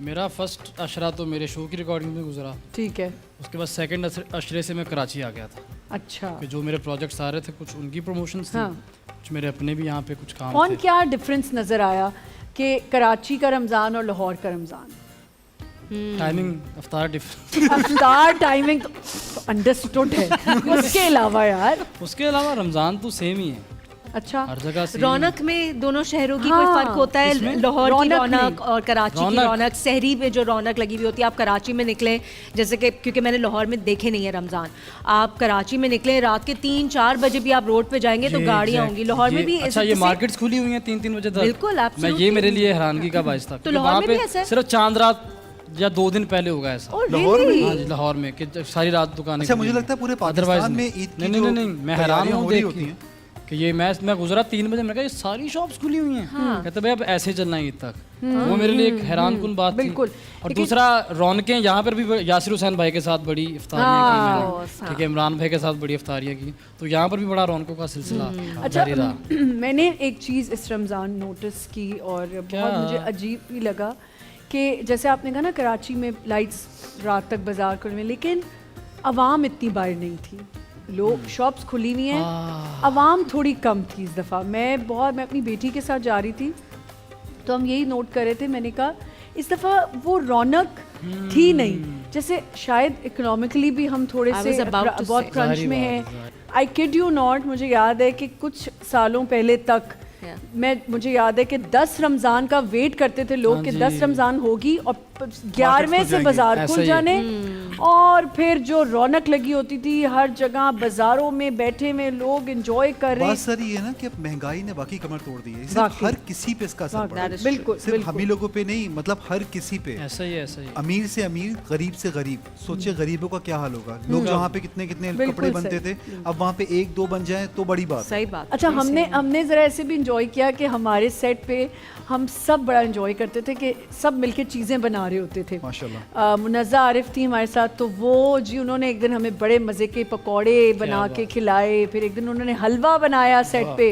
मेरा फर्स्ट अशरा तो मेरे शो की रिकॉर्डिंग में गुजरा, ठीक है। उसके बाद सेकंड अशरे से मैं कराची आ गया था। अच्छा, कि जो मेरे प्रोजेक्ट्स आ रहे थे कुछ उनकी प्रमोशंस थी, हाँ। कुछ मेरे अपने भी यहाँ पे कुछ काम कौन थे। क्या डिफरेंस नज़र आया कि कराची का रमज़ान और लाहौर का रमज़ान? टाइमिंग अफ्तार डिफरेंट। अफ्तार टाइमिंग तो अंडरस्टूड है, उसके अलावा यार उसके अलावा रमज़ान तो सेम ही है, अच्छा हर जगह से। रौनक में दोनों शहरों की हाँ, कोई फर्क होता है? इसमें? लाहौर की रौनक में। रौनक और कराची की रौनक। रौनक, सहरी में जो रौनक लगी हुई होती है, आप कराची में निकलें, जैसे कि क्योंकि मैंने लाहौर में देखे नहीं है रमज़ान, आप कराची में निकलें रात के 3-4 बजे भी आप रोड पे जाएंगे तो गाड़ियाँ होंगी। लाहौर में भी अच्छा, ये मार्केट्स खुली हुई हैं 3-3 बजे तक। बिल्कुल, मैं absolutely। ये मेरे लिए हैरानगी का बायस था, क्योंकि लाहौर वहाँ में पे भी ऐसा है? सिर्फ चांद रात या 2 दिन पहले होगा ऐसा। Oh, लाहौर में? really? हाँ जी, लाहौर में कि सारी रात दुकानें अच्छा, खुली मुझे हैं। लगता है पूरे Otherwise पाकिस्तान में नहीं। ईद की नहीं, जो नहीं, मैं हैरान तैयारियां हूँ हो रही देख होती के हैं। कि ये मैं गुजरा 3 बजे, मैंने कहा ये सारी शॉप्स खुली हुई हैं। कहते भाई अब ऐसे चलना है ईद तक। वो मेरे लिए एक हैरान कुन बात थी। बिल्कुल। और दूसरा, रौनकें यहाँ पर भी यासिर हुसैन भाई के साथ बड़ी इफ्तारियाँ की मैंने, ठीक है, इमरान भाई के साथ बड़ी इफ्तारियाँ की, तो यहाँ पर भी बड़ा रौनकों का सिलसिला अच्छा, जारी रहा। मैंने एक चीज़ इस रमज़ान नोटिस की और बहुत मुझे अजीब भी लगा कि जैसे आपने कहा ना कराची में लाइट्स रात तक बाजार खुले में, लेकिन आवाम इतनी बाहर नहीं थी, लोग शॉप्स खुली हुई हैं, आवाम थोड़ी कम थी इस दफ़ा। मैं अपनी बेटी के साथ जा रही थी तो हम यही नोट कर रहे थे, मैंने कहा इस दफ़ा वो रौनक थी नहीं, जैसे शायद इकोनॉमिकली भी हम थोड़े I से was about to बहुत say. क्रंच जाहिर में बात, हैं। आई किड यू नॉट, मुझे याद है कि कुछ सालों पहले तक मुझे याद है कि 10 रमज़ान का वेट करते थे लोग हाँ कि जी। 10 रमज़ान होगी और 11वें से जाएंगे। बाजार ऐसा खुल ही है। जाने, और फिर जो रौनक लगी होती थी हर जगह बाजारों में बैठे में लोग एंजॉय कर रहे बात सर ये है ना कि अब महंगाई ने बाकी कमर तोड़ दी है, इसलिए वाकई। हर किसी पे इसका असर पड़ा है। That is बिल्कुल सिर्फ बिल्कुल। हम ही लोगों पे नहीं, मतलब हर किसी पे। ऐसा ही है, ऐसा ही है। अमीर से अमीर, गरीब से गरीब। सोचिए गरीबों का क्या हाल होगा। लोग जहाँ पे कितने कितने बिल्कुल कपड़े बनते सही। थे, अब वहाँ पे 1-2 बन जाए तो बड़ी बात है। सही बात। अच्छा, हमने ज़रा ऐसे भी इंजॉय किया कि हमारे सेट पे हम सब बड़ा इंजॉय करते थे कि सब मिलके चीज़ें बना रहे होते थे। माशाल्लाह। मुनज़्ज़ा आरिफ थी हमारे साथ, तो वो जी उन्होंने एक दिन हमें बड़े मज़े के पकौड़े बना के खिलाए, फिर एक दिन उन्होंने हलवा बनाया सेट पे।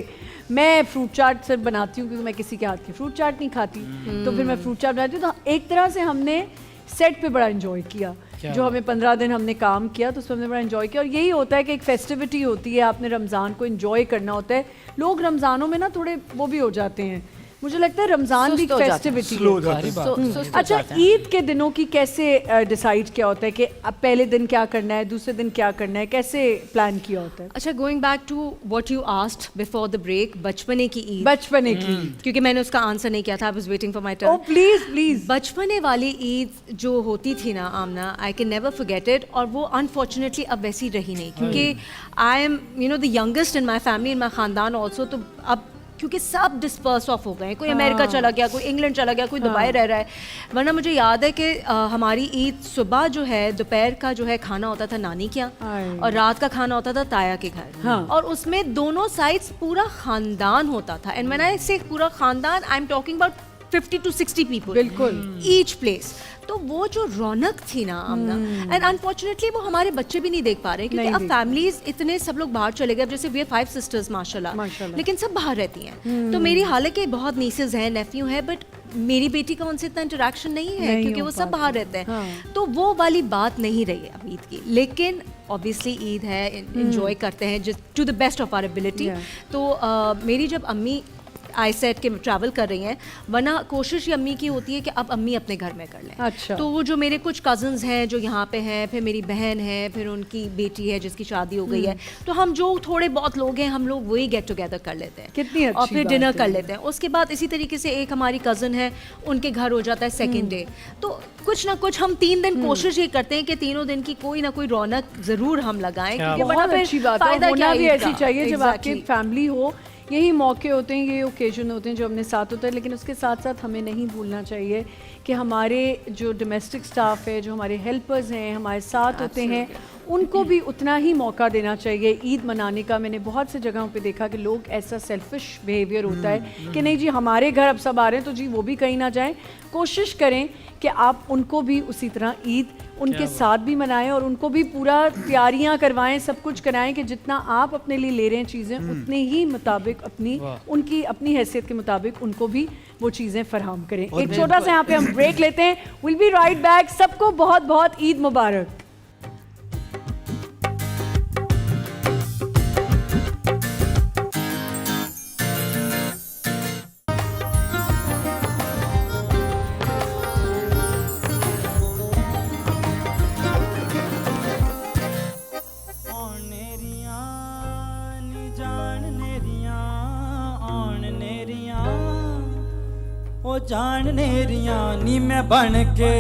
मैं फ्रूट चाट सिर्फ बनाती हूँ क्योंकि मैं किसी के हाथ की फ्रूट चाट नहीं खाती, तो फिर मैं फ्रूट चाट बनाती हूँ। तो एक तरह से हमने सेट पे बड़ा इंजॉय किया, जो हमें 15 दिन हमने काम किया तो उसमें हमने बड़ा इंजॉय किया। और यही होता है कि एक फेस्टिविटी होती है, आपने रमज़ान को इंजॉय करना होता है। लोग रमज़ानों में ना थोड़े वो भी हो जाते हैं, मुझे लगता है रमज़ान भी सुस्त हो जाते हैं। फेस्टिविटी स्लो हो है। जाता है। सुस्त हो अच्छा, जाता है। ईद के दिनों की कैसे डिसाइड किया होता है कि अब पहले दिन क्या करना है, दूसरे दिन क्या करना है, कैसे प्लान किया होता है? अच्छा, going back to what you asked before the break, बचपने की ईद, बचपने की, क्योंकि मैंने उसका आंसर नहीं किया था, I was waiting for my ओ टर्न। Please please. बचपने वाली ईद जो होती थी ना Amna, I can never forget it, और वो अनफॉर्चुनेटली अब वैसी रही नहीं, क्योंकि I am the youngest in my family, in my खानदान ऑल्सो। तो अब क्योंकि सब डिस्पर्स ऑफ हो गए हैं, कोई अमेरिका चला गया, कोई इंग्लैंड चला गया, कोई दुबई रह रहा है। वरना मुझे याद है कि हमारी ईद सुबह जो है, दोपहर का जो है खाना होता था नानी के यहाँ, और रात का खाना होता था ताया के घर। और उसमें दोनों साइड्स पूरा खानदान होता था। एंड व्हेन आई से पूरा खानदान, I am talking about 50 to 60 people, बिल्कुल। Each place. तो वो जो रौनक थी ना आमना, एंड अनफॉर्चुनेटली वो हमारे बच्चे भी नहीं देख पा रहे, क्योंकि नहीं अब देख फैमिलीज इतने सब लोग बाहर चले गए। अब जैसे वी आर 5 sisters माशाल्लाह, लेकिन सब बाहर रहती हैं। तो मेरी हालांकि बहुत नीसेस हैं, नेफ्यू हैं, बट मेरी बेटी का उनसे इतना इंटरेक्शन नहीं है, क्योंकि वो सब बाहर रहते हैं। तो वो वाली बात नहीं रही अब ईद की। लेकिन ऑब्वियसली ईद है, इंजॉय करते हैं to the best of our ability. तो मेरी जब अम्मी आई सेट के ट्रैवल कर रही हैं, वरना कोशिश ये अम्मी की होती है कि अब अम्मी अपने घर में कर लें। अच्छा। तो वो जो मेरे कुछ कज़न्स हैं जो यहाँ पे हैं, फिर मेरी बहन है, फिर उनकी बेटी है जिसकी शादी हो गई है, तो हम जो थोड़े बहुत लोग हैं, हम लोग वही गेट टुगेदर कर लेते हैं। कितनी अच्छी और फिर बात डिनर है। कर लेते हैं। उसके बाद इसी तरीके से एक हमारी कज़न है, उनके घर हो जाता है सेकेंड डे। तो कुछ ना कुछ हम 3 दिन कोशिश ये करते हैं कि तीनों दिन की कोई ना कोई रौनक ज़रूर हम लगाएं, क्योंकि वरना बहुत फिर अच्छी बात है, फायदा क्या होना भी ईद ऐसी का? चाहिए जब आपकी Exactly. फैमिली हो। यही मौके होते हैं, यही ओकेजन होते हैं जो अपने साथ होता है। लेकिन उसके साथ साथ हमें नहीं भूलना चाहिए कि हमारे जो डोमेस्टिक स्टाफ है, जो हमारे हेल्पर्स हैं, हमारे साथ होते हैं, उनको भी उतना ही मौका देना चाहिए ईद मनाने का। मैंने बहुत से जगहों पे देखा कि लोग ऐसा सेल्फिश बिहेवियर होता है कि नहीं जी हमारे घर अब सब आ रहे हैं तो जी वो भी कहीं ना जाएं। कोशिश करें कि आप उनको भी उसी तरह ईद उनके साथ भी मनाएं और उनको भी पूरा तैयारियां करवाएं, सब कुछ कराएं कि जितना आप अपने लिए ले रहे हैं चीज़ें, उतने ही मुताबिक उनकी अपनी हैसियत के मुताबिक उनको भी वो चीज़ें फराहम करें। एक छोटा सा यहाँ पे हम ब्रेक लेते हैं। Will be right back. सबको बहुत बहुत ईद मुबारक। ओ जान नेरियां नी मैं बन के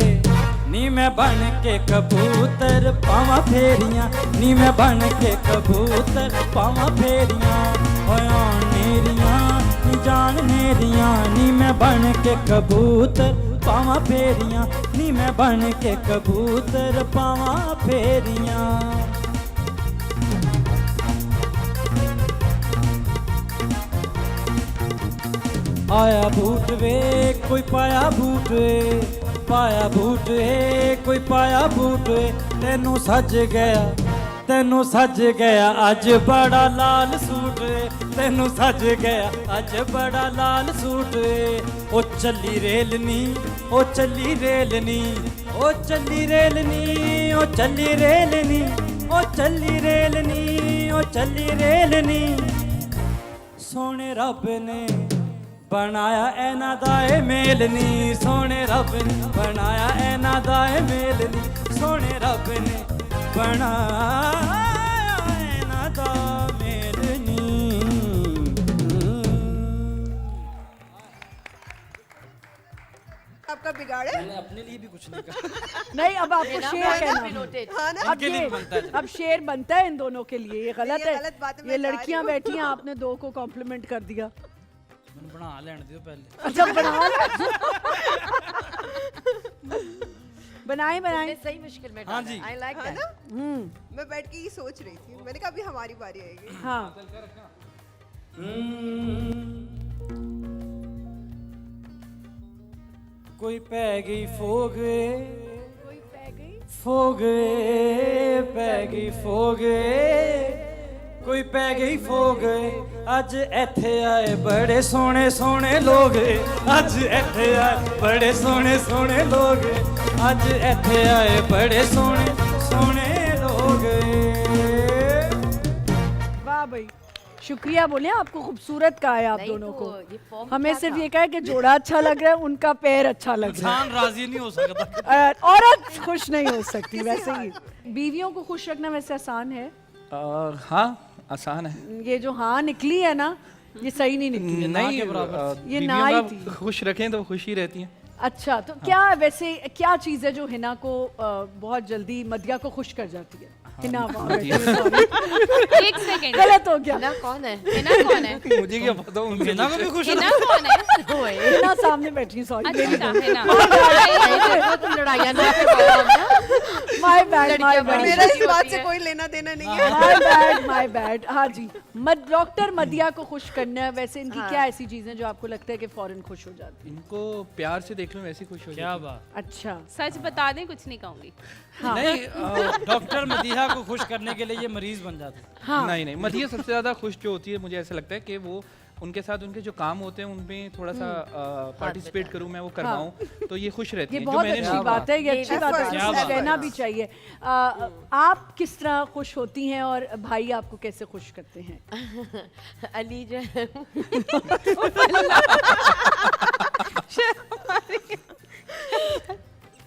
कबूतर पावा फेरियां नी मैं बन के कबूतर पावा फेरियां ओए नेरियां नी जान नेरियां नी मैं बन के कबूतर पावा फेरियां नी मैं बन के कबूतर पावा फेरियां आया बूट वे कोई पाया बूट वे कोई पाया बूट वे तेनू सज गया अज बड़ा लाल सूट वे तेनू सज गया अज बड़ा लाल सूट वे ओ चली रेलनी ओ चली रेलनी ओ चली रेलनी ओ चली रेलनी ओ चली रेलनी ओ चली रेलनी सोने रब ने बनाया ऐना दाए मेलनी सोने रब ने बनाया ऐना दाए मेलनी सोने रब ने बनाया ऐना दा मेलनी आपका बिगाड़े मैंने अपने लिए भी कुछ नहीं कहा। नहीं, अब आपको शेर कहना है। Noted. हाँ ना अब शेर बनता है इन दोनों के लिए, ये गलत ये गलत बात है, है। मैं ये गा रही लड़कियां हूँ। बैठी हैं, आपने दो को कॉम्प्लीमेंट कर दिया। मैंने बना लेने दियो पहले। अच्छा बनाए तुमने सही मुश्किल में हाँ डाला। जी। I like हाँ that. ना मैं बैठ के ये सोच रही थी, मैंने कहा अभी हमारी बारी आएगी। हाँ। कोई पै गई फोग कोई पै गई फोग पै गई फोग कोई पै गई फोग अज इत्थे आए बड़े सोने सोने लोग अज इत्थे आए बड़े सोने सोने लोग अज इत्थे आए बड़े सोने सोने लोग वाह भाई, शुक्रिया बोले, आपको खूबसूरत कहा है आप नहीं दोनों तो को। ये form हमें क्या सिर्फ था? ये कहा है कि जोड़ा अच्छा लग रहा है, उनका पैर अच्छा लग रहा इंसान राजी नहीं हो सकता। है। औरत खुश नहीं हो सकती वैसे ही। बीवियों को खुश रखना वैसे आसान है। हाँ आसान है। ये जो हाँ निकली है ना, ये सही नहीं निकली। नहीं ये ना ही बीवियों थी। का खुश रखें तो खुश ही रहती हैं। अच्छा, तो क्या वैसे क्या चीज़ है जो हिना को बहुत जल्दी मदिया को खुश कर जाती है? हिना, वाह, sorry, एक सेकंड, गलत हो गया। ना कौन है? हिना कौन है? मुझे क्या पता उनके हिना को भी खुश हिना कौन है? ओए, हिना सामने बैठी है, सॉरी। अच्छा हिना। देखो तुम लड़ाइयाँ ना करो। माय बैड, माय लड़कियां बड़ी बैड, मेरा इस होती बात से है। कोई लेना देना नहीं है। My bad, my bad. हाँ जी, डॉक्टर मदिया को खुश करना है, वैसे इनकी हाँ। क्या ऐसी चीज़ें जो आपको लगता है कि फौरन खुश हो जाती है? इनको प्यार से देख लो वैसे खुश हो क्या जाती बात। अच्छा, सच बता दें, कुछ नहीं कहूंगी। हाँ। नहीं, डॉक्टर मदीहा को खुश करने के लिए ये मरीज बन जाते हैं। हाँ। नहीं नहीं मदिया सबसे ज्यादा खुश जो होती है मुझे ऐसा लगता है कि वो उनके साथ उनके जो काम होते हैं उनमें थोड़ा सा पार्टिसिपेट करूं मैं वो करवाऊं तो ये खुश रहती ये हैं। जो बहुत मैंने अच्छी बात है, ये ये अच्छी बात है, efforts, इसको efforts। कहना भी चाहिए। आप किस तरह खुश होती हैं और भाई आपको कैसे खुश करते हैं? अली जो है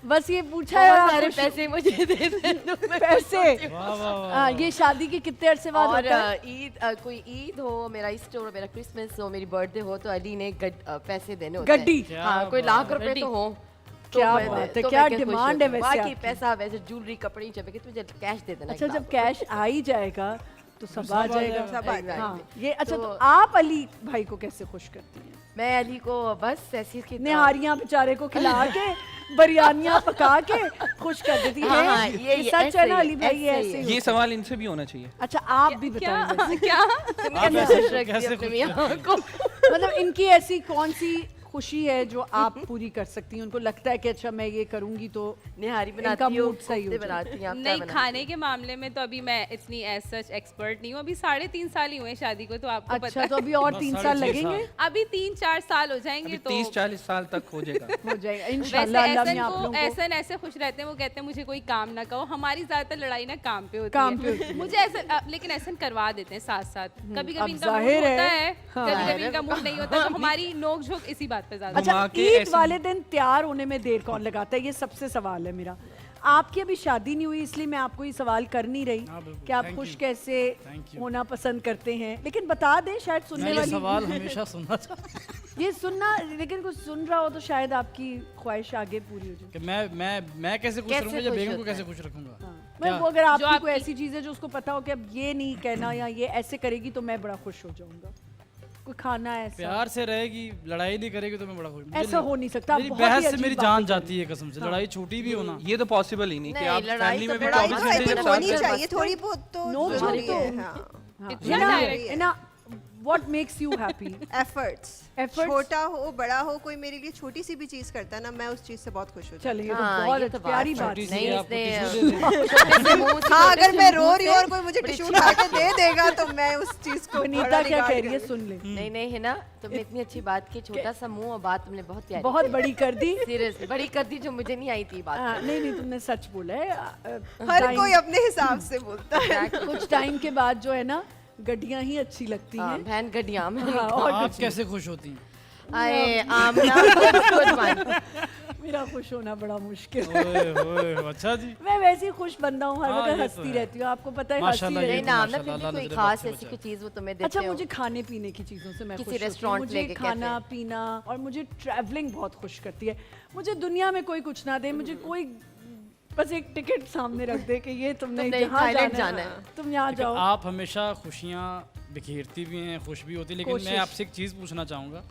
बस ये पूछा है बहुत आप सारे खुश- पैसे मुझे दे दे तो मैं पैसे। वाह वाह वाह। ये शादी के कितने अरसे बाद और होता है? ईद कोई ईद हो, मेरा ईस्टर हो, मेरा क्रिसमस हो, मेरी बर्थडे हो तो अली ने पैसे देने होते हैं। गड्डी। हाँ, कोई लाख रुपए तो हो। क्या मैं- बात है, तो क्या मैं खुश डिमांड है होती हूँ। वैसे बाकी आपकी? पैसा वैसे ज्वेलरी कपड़े चाहिए कि तुझे कैश दे देना। अच्छा, एक जब लाख। कैश आ ही जाएगा तो सब आ जाएगा। सब आ Exactly. हाँ, ये अच्छा, तो तो- आप अली भाई को कैसे खुश करती हैं? मैं अली को बस ऐसी की निहारियां बेचारे को खिला के, बिरयानियां पका के खुश कर देती हाँ, है। हाँ, ये ये सच ऐसे है ना ही, अली भाई? ये ऐसे ऐसे ही। ही ये सवाल इनसे भी होना चाहिए। अच्छा, आप भी क्या बताएं वैसे। क्या? आप कैसे ऐसे खुश रखती कैसे है खुश अपने मियाँ को? मतलब इनकी ऐसी कौन सी खुशी है जो आप पूरी कर सकती हैं? उनको लगता है कि अच्छा मैं ये करूंगी तो निहारी इनका बनाती हूँ, मूड सही हो कोफ्ते जाए। बनाती हैं, आप क्या नहीं, बनाती खाने के मामले में तो अभी मैं इतनी एज सच एक्सपर्ट नहीं हूँ। अभी 3.5 साल ही हुए हैं शादी को, तो आपको पता अच्छा, है। तो अभी और 3 साल 6.5 लगेंगे? अभी 3-4 साल हो जाएंगे अभी तो 30-40 साल तक हो जाएगा। हो जाएगा वैसे इंशाल्लाह। अल्लाह ने एहसन आप लोगों को एहसन ऐसे खुश रहते हैं, वो कहते हैं मुझे कोई काम ना कहो। हमारी ज्यादातर लड़ाई ना काम पे होती काम पे है। होती है। मुझे ऐसा लेकिन एहसन करवा देते हैं साथ साथ। कभी अब कभी इनका मूड जाहिर है। होता है, हाँ। कभी कभी इनका मूड नहीं होता, तो हमारी नोक झोंक इसी बात पे ज्यादा। अच्छा, घुमा के ईद ऐसे- वाले दिन तैयार होने में देर कौन लगाता है? ये सबसे सवाल है मेरा। आपकी अभी शादी नहीं हुई इसलिए मैं आपको ये सवाल कर नहीं रही हाँ, बिल्कुल। कि आप Thank खुश you. कैसे Thank you. होना पसंद करते हैं, लेकिन बता दें, शायद सुनने मैं ये वाली सवाल हमेशा सुनना चाहता हूँ। ये सुनना, लेकिन कुछ सुन रहा हो तो शायद आपकी ख्वाहिश आगे पूरी हो जाए। कि मैं कैसे खुश कैसे रहूंगा या खुश बेगम को होता कैसे है? खुश रखूंगा? मैं वो अगर आपकी कोई आपकी- ऐसी चीज है जो उसको पता हो कि अब ये नहीं कहना या ये ऐसे करेगी तो मैं बड़ा खुश हो जाऊंगा, कोई खाना ऐसा प्यार से रहेगी, लड़ाई नहीं करेगी तो मैं बड़ा खुश। मुझे ऐसा हो नहीं सकता। मेरी बहुत ही बहस से अजीब मेरी बात जान है। जाती है कसम से। लड़ाई छोटी भी हो ना, ये तो पॉसिबल ही नहीं कि नहीं, आप लड़ाई फैमिली तो में भी लड़ाई 24 तो घंटे है, जब होनी साथ चाहिए, थोड़ी बहुत तो No, जरूरी तो- है। हाँ। इतना direct। ना what makes you happy? Efforts, Efforts? छोटा हो बड़ा हो, कोई मेरे लिए छोटी सी भी चीज करता है ना, मैं उस चीज से बहुत खुश होती चलिए, ये तो हाँ, बहुत ये तो प्यारी बात है। बात छोटी है। सी नहीं, आपको इसने- टिश्यू दे दे। छोटे से मुंह से- हूँ। हाँ, छोटे अगर से मैं मुंह रो रही हूँ से और कोई मुझे बड़ी टिश्यू अच्छी उठा के बात दे देगा तो मैं उस चीज को वनीता बड़ा क्या निकाल कह रही है दूंगी। सुन ले। नहीं नहीं है ना, तुमने इतनी अच्छी बात की, छोटा सा मुंह और बात तुमने बहुत प्यारी बहुत बड़ी कर दी। सीरियसली बड़ी कर दी जो मुझे नहीं आई थी बात। नहीं नहीं, तुमने सच बोला है। हर टाइम- कोई अपने हिसाब से बोलता है। कुछ टाइम के बाद जो है ना, गड्डियां ही अच्छी लगती हाँ, हैं। बहन गड्डियां में। हाँ, और आप कुछ कैसे खुश होती हैं? आए आमना good one। नहीं। मेरा खुश होना बड़ा मुश्किल है। ओए ओए, अच्छा जी। मैं वैसे ही खुश बंदा हूँ, हर हाँ, वक्त ये तो हंसती है। रहती हूँ, आपको पता है, हंसती माशाल्लाह, ये नहीं रहती ना हूँ। आमना, फिर भी माशाल्लाह, कोई नजरे खास बच्चे ऐसी बच्चे। कोई चीज वो तुम्हें देते अच्छा, हो? मुझे खाने पीने की चीज़ों से मैं किसी खुश होती हूँ। रेस्टोरेंट मुझे लेके खाना कैसे? पीना और मुझे ट्रैवलिंग बहुत खुश करती है। मुझे दुनिया में कोई कुछ ना दे, मुझे कोई बस एक टिकट सामने रख दे कि ये तुमने तुमने जहाँ थाईलैंड जाना जाना है, तुम यहाँ लेकिन जाओ। आप हमेशा खुशियाँ बिखेरती भी हैं, खुश भी होती हैं, लेकिन कोशिश। मैं आपसे एक चीज़ पूछना चाहूँगा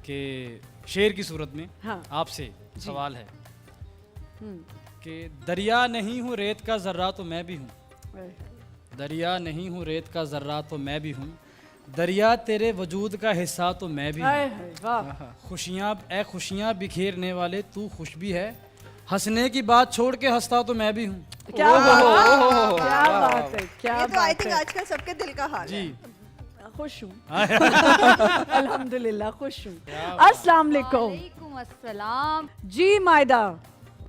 कि शेर की सूरत में हाँ। आपसे सवाल है कि दरिया नहीं हूँ रेत का ज़र्रा तो मैं भी हूँ, दरिया नहीं हूँ रेत का ज़र्रा तो मैं भी हूँ, दरिया तेरे वजूद का हिस्सा तो मैं भी हाय हूँ, हाय, वाह, खुशियाँ बिखेरने वाले तू खुश भी है, हंसने की बात छोड़ के हंसता तो मैं भी हूँ। क्या बात है, क्या बात है, क्या ये तो आई बात थिंक है। आजकल सबके दिल का हाल है। जी, खुश हूँ। अल्हम्दुलिल्लाह खुश हूँ। अस्सलाम वालेकुम। वालेकुम अस्सलाम। जी मायदा,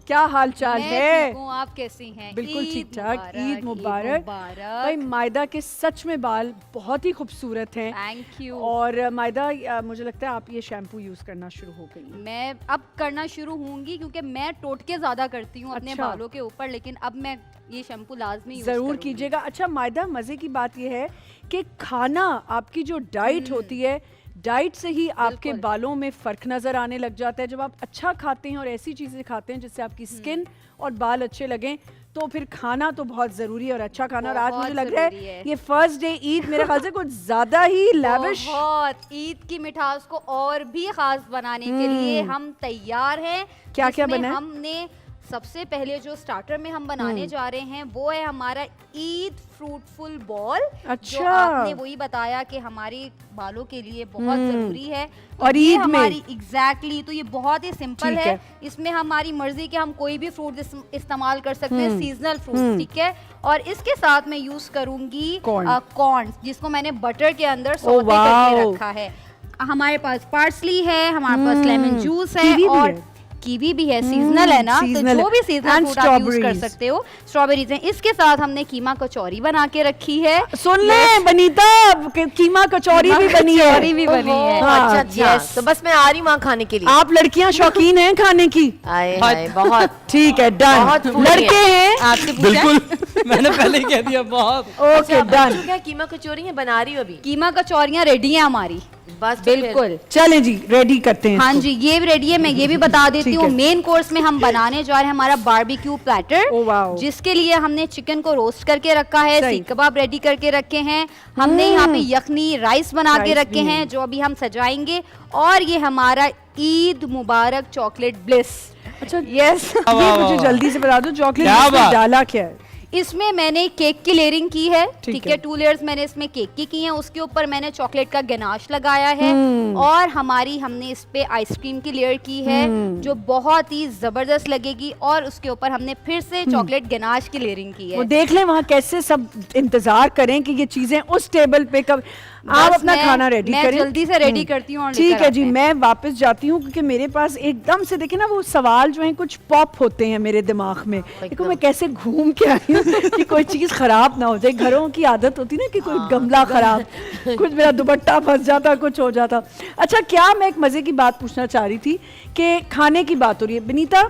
क्या हाल चाल मैं है? ठीक हूँ, आप कैसी हैं? बिल्कुल ईद ठीक ठाक। ईद मुबारक। भाई मुबारक। मायदा के सच में बाल बहुत ही खूबसूरत हैं। Thank you. और मायदा, मुझे लगता है आप ये शैम्पू यूज करना शुरू हो गई हैं। मैं अब करना शुरू होंगी क्योंकि मैं टोटके ज्यादा करती हूँ अपने अच्छा। बालों के ऊपर, लेकिन अब मैं ये शैम्पू लाजमी यूज जरूर करूंगी। कीजिएगा। अच्छा मायदा, मजे की बात ये है कि खाना, आपकी जो डाइट होती है, डाइट से ही आपके बिल्कुल। बालों में फर्क नजर आने लग जाता है। जब आप अच्छा खाते हैं और ऐसी चीजें खाते हैं जिससे आपकी स्किन और बाल अच्छे लगें, तो फिर खाना तो बहुत जरूरी है और अच्छा खाना। और आज बहुत मुझे लग रहा जरूरी है है। ये फर्स्ट डे ईद मेरे ख्याल से कुछ ज्यादा ही लैविश। बहुत ईद की मिठास को और भी खास बनाने के लिए हम तैयार हैं। क्या क्या जिसमें बना है? हमने सबसे पहले जो स्टार्टर में हम बनाने जा रहे हैं वो है हमारा ईद फ्रूटफुल बॉल। जो अच्छा। आपने वही बताया कि हमारी बालों के लिए बहुत जरूरी है। तो और ये ईद में? हमारी एग्जैक्टली तो ये बहुत ही सिंपल ठीक है। है। इसमें हमारी मर्जी के हम कोई भी फ्रूट इस्तेमाल कर सकते हैं, सीजनल फ्रूट, ठीक है। और इसके साथ मैं यूज करूंगी Corn। कॉर्न, जिसको मैंने बटर के अंदर Oh, सौते करके wow। रखा है। हमारे पास पार्सली है, हमारे पास लेमन जूस है, कीवी भी और है। कीवी भी है, सीजनल है ना, तो seasonal जो है। भी सीजनल And फ्रूट आप यूज कर strawberries। सकते हो। स्ट्रॉबेरीज हैं। इसके साथ हमने कीमा कचौरी बना के रखी है। सुन ले बनीता, कीमा कचौरी भी बनी है। कचौरी भी बनी है। हाँ, अच्छा अच्छा, yes। तो बस मैं आ रही हूँ वहाँ खाने के लिए। आप लड़कियां शौकीन हैं खाने की? आए हाय, बहुत ठीक है, बहुत डन। फूडी लड़के हैं? आपसे पूछा? बिल्कुल। मैंने पहले ही कह दिया बहुत। Okay, done. क्या कीमा कचौरी है बना रही हूँ अभी? कीमा कचौरियाँ रेडी हैं हमारी, बस तो फिर- बिल्कुल। चले जी, रेडी करते हैं हाँ इसको। जी, ये भी रेडी है। मैं ये भी बता देती ठीक हूँ, है। मेन कोर्स में हम बनाने जा रहे हैं हमारा बारबेक्यू प्लेटर, Oh, wow। जिसके लिए हमने चिकन को रोस्ट करके रखा है, सही। सीख कबाब रेडी करके रखे हैं, हमने यहाँ पे यखनी राइस बना के राइस रखे भी हैं है। जो अभी हम सजाएंगे, और ये हमारा ईद मुबारक चॉकलेट ब्लिस। अच्छा, यस। ये मुझे जल्दी से बता दो, चॉकलेट क्या इसमें बात? डाला क्या है? इसमें मैंने केक की लेयरिंग की है, ठीक ठीक है। है। 2 लेयर्स मैंने इसमें केक की हैं, उसके ऊपर मैंने चॉकलेट का गनाश लगाया है, और हमारी हमने इस पे आइसक्रीम की लेयर की है जो बहुत ही जबरदस्त लगेगी, और उसके ऊपर हमने फिर से चॉकलेट गनाश की लेयरिंग की वो है। देख लें वहाँ कैसे सब इंतजार करें कि ये चीजें उस टेबल पे कब आप बस अपना मैं- खाना रेडी मैं करें। जल्दी से रेडी करती हूँ और ठीक लेकर है जी, आते हैं। मैं वापस जाती हूँ क्योंकि मेरे पास एकदम से देखे ना वो सवाल जो है कुछ पॉप होते हैं मेरे दिमाग में। देखो मैं कैसे घूम के आई हूँ कि कोई चीज खराब ना हो जाए। घरों की आदत होती ना कि कोई गमला खराब, कुछ मेरा दुपट्टा फंस जाता, कुछ हो जाता। अच्छा, क्या मैं एक मजे की बात पूछना चाह रही थी कि खाने की बात हो रही है। बनीता,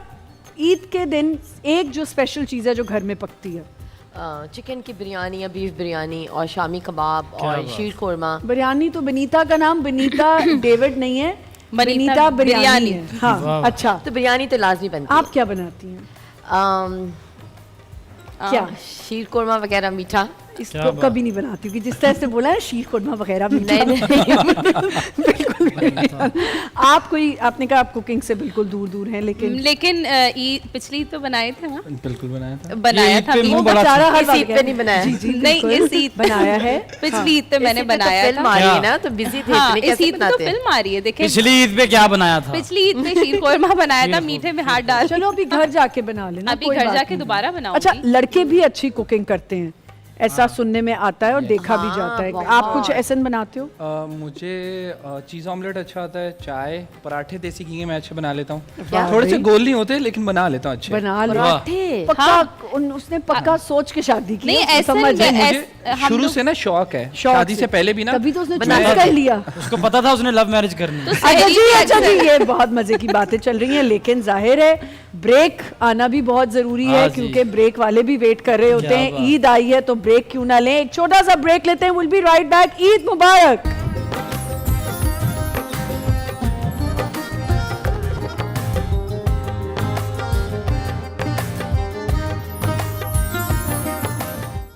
ईद के दिन एक जो स्पेशल चीज है जो घर में पकती है, चिकन की बिरयानी या बीफ बिरयानी और शामी कबाब और शीर कोरमा। बिरयानी तो बनीता का नाम बनीता डेविड नहीं है, बनीता बनीता बिरयानी बिरयानी। है। हाँ अच्छा, तो बिरयानी तो लाजमी बनती आप क्या बनाती हैं? है। क्या शीर कोरमा वगैरह मीठा। इसको कभी नहीं बनाती हूँ, जिस तरह से बोला है शीर खुरमा वगैरह मीठा। नहीं बिल्कुल नहीं। आप कोई, आपने कहा आप कुकिंग से बिल्कुल दूर दूर हैं, लेकिन ईद पिछली ईद तो बनाए थे ना, बिल्कुल बनाया था। बनाया था पे भी। मुंह वो बेचारा हर इस बार ईद पे नहीं बनाया। जी जी नहीं, बिल्कुल इस ईद बनाया है। पिछली ईद पे मैंने बनाया फिल्म था। आ रही है ना, तो बिजी थे हाँ, इतने, इस कैसे ईद पे तो बनाते हैं? फिल्म आ रही है, देखें। पिछली ईद पे क्या बनाया था? पिछली ईद में शीर कोरमा बनाया था, मीठे में हाथ डाल। चलो अभी घर जाके बना लेना, अभी कोई घर बात जाके नहीं। दोबारा बनाऊंगी। अच्छा, लड़के भी अच्छी कुकिंग करते हैं, ऐसा सुनने में आता है और देखा भी जाता है। आप कुछ ऐसा बनाते हो? मुझे चीज़ ऑमलेट अच्छा आता है, चाय, पराठे देसी घी के मैं अच्छे बना लेता हूँ। वाह थोड़े से भाई। गोल नहीं होते लेकिन बना लेता हूँ अच्छे। बना ले पराठे। पक्का। उसने पक्का सोच के शादी की नहीं, है, ऐसा समझ नहीं, है। मुझे शुरू से ना शौक है, शौक शादी से पहले भी ना। तभी तो उसने बनाया चूज कर लिया। उसको पता था उसने लव मैरिज करनी है। अच्छा जी, अच्छा जी, ये बहुत मजे की बातें चल रही हैं, लेकिन जाहिर है ब्रेक आना भी बहुत जरूरी है, हाँ जी। क्योंकि ब्रेक वाले भी वेट कर रहे होते क्या हैं। बात। ईद आई है तो ब्रेक क्यों ना लें, एक छोटा सा ब्रेक लेते हैं। Will be right back. Eid Mubarak.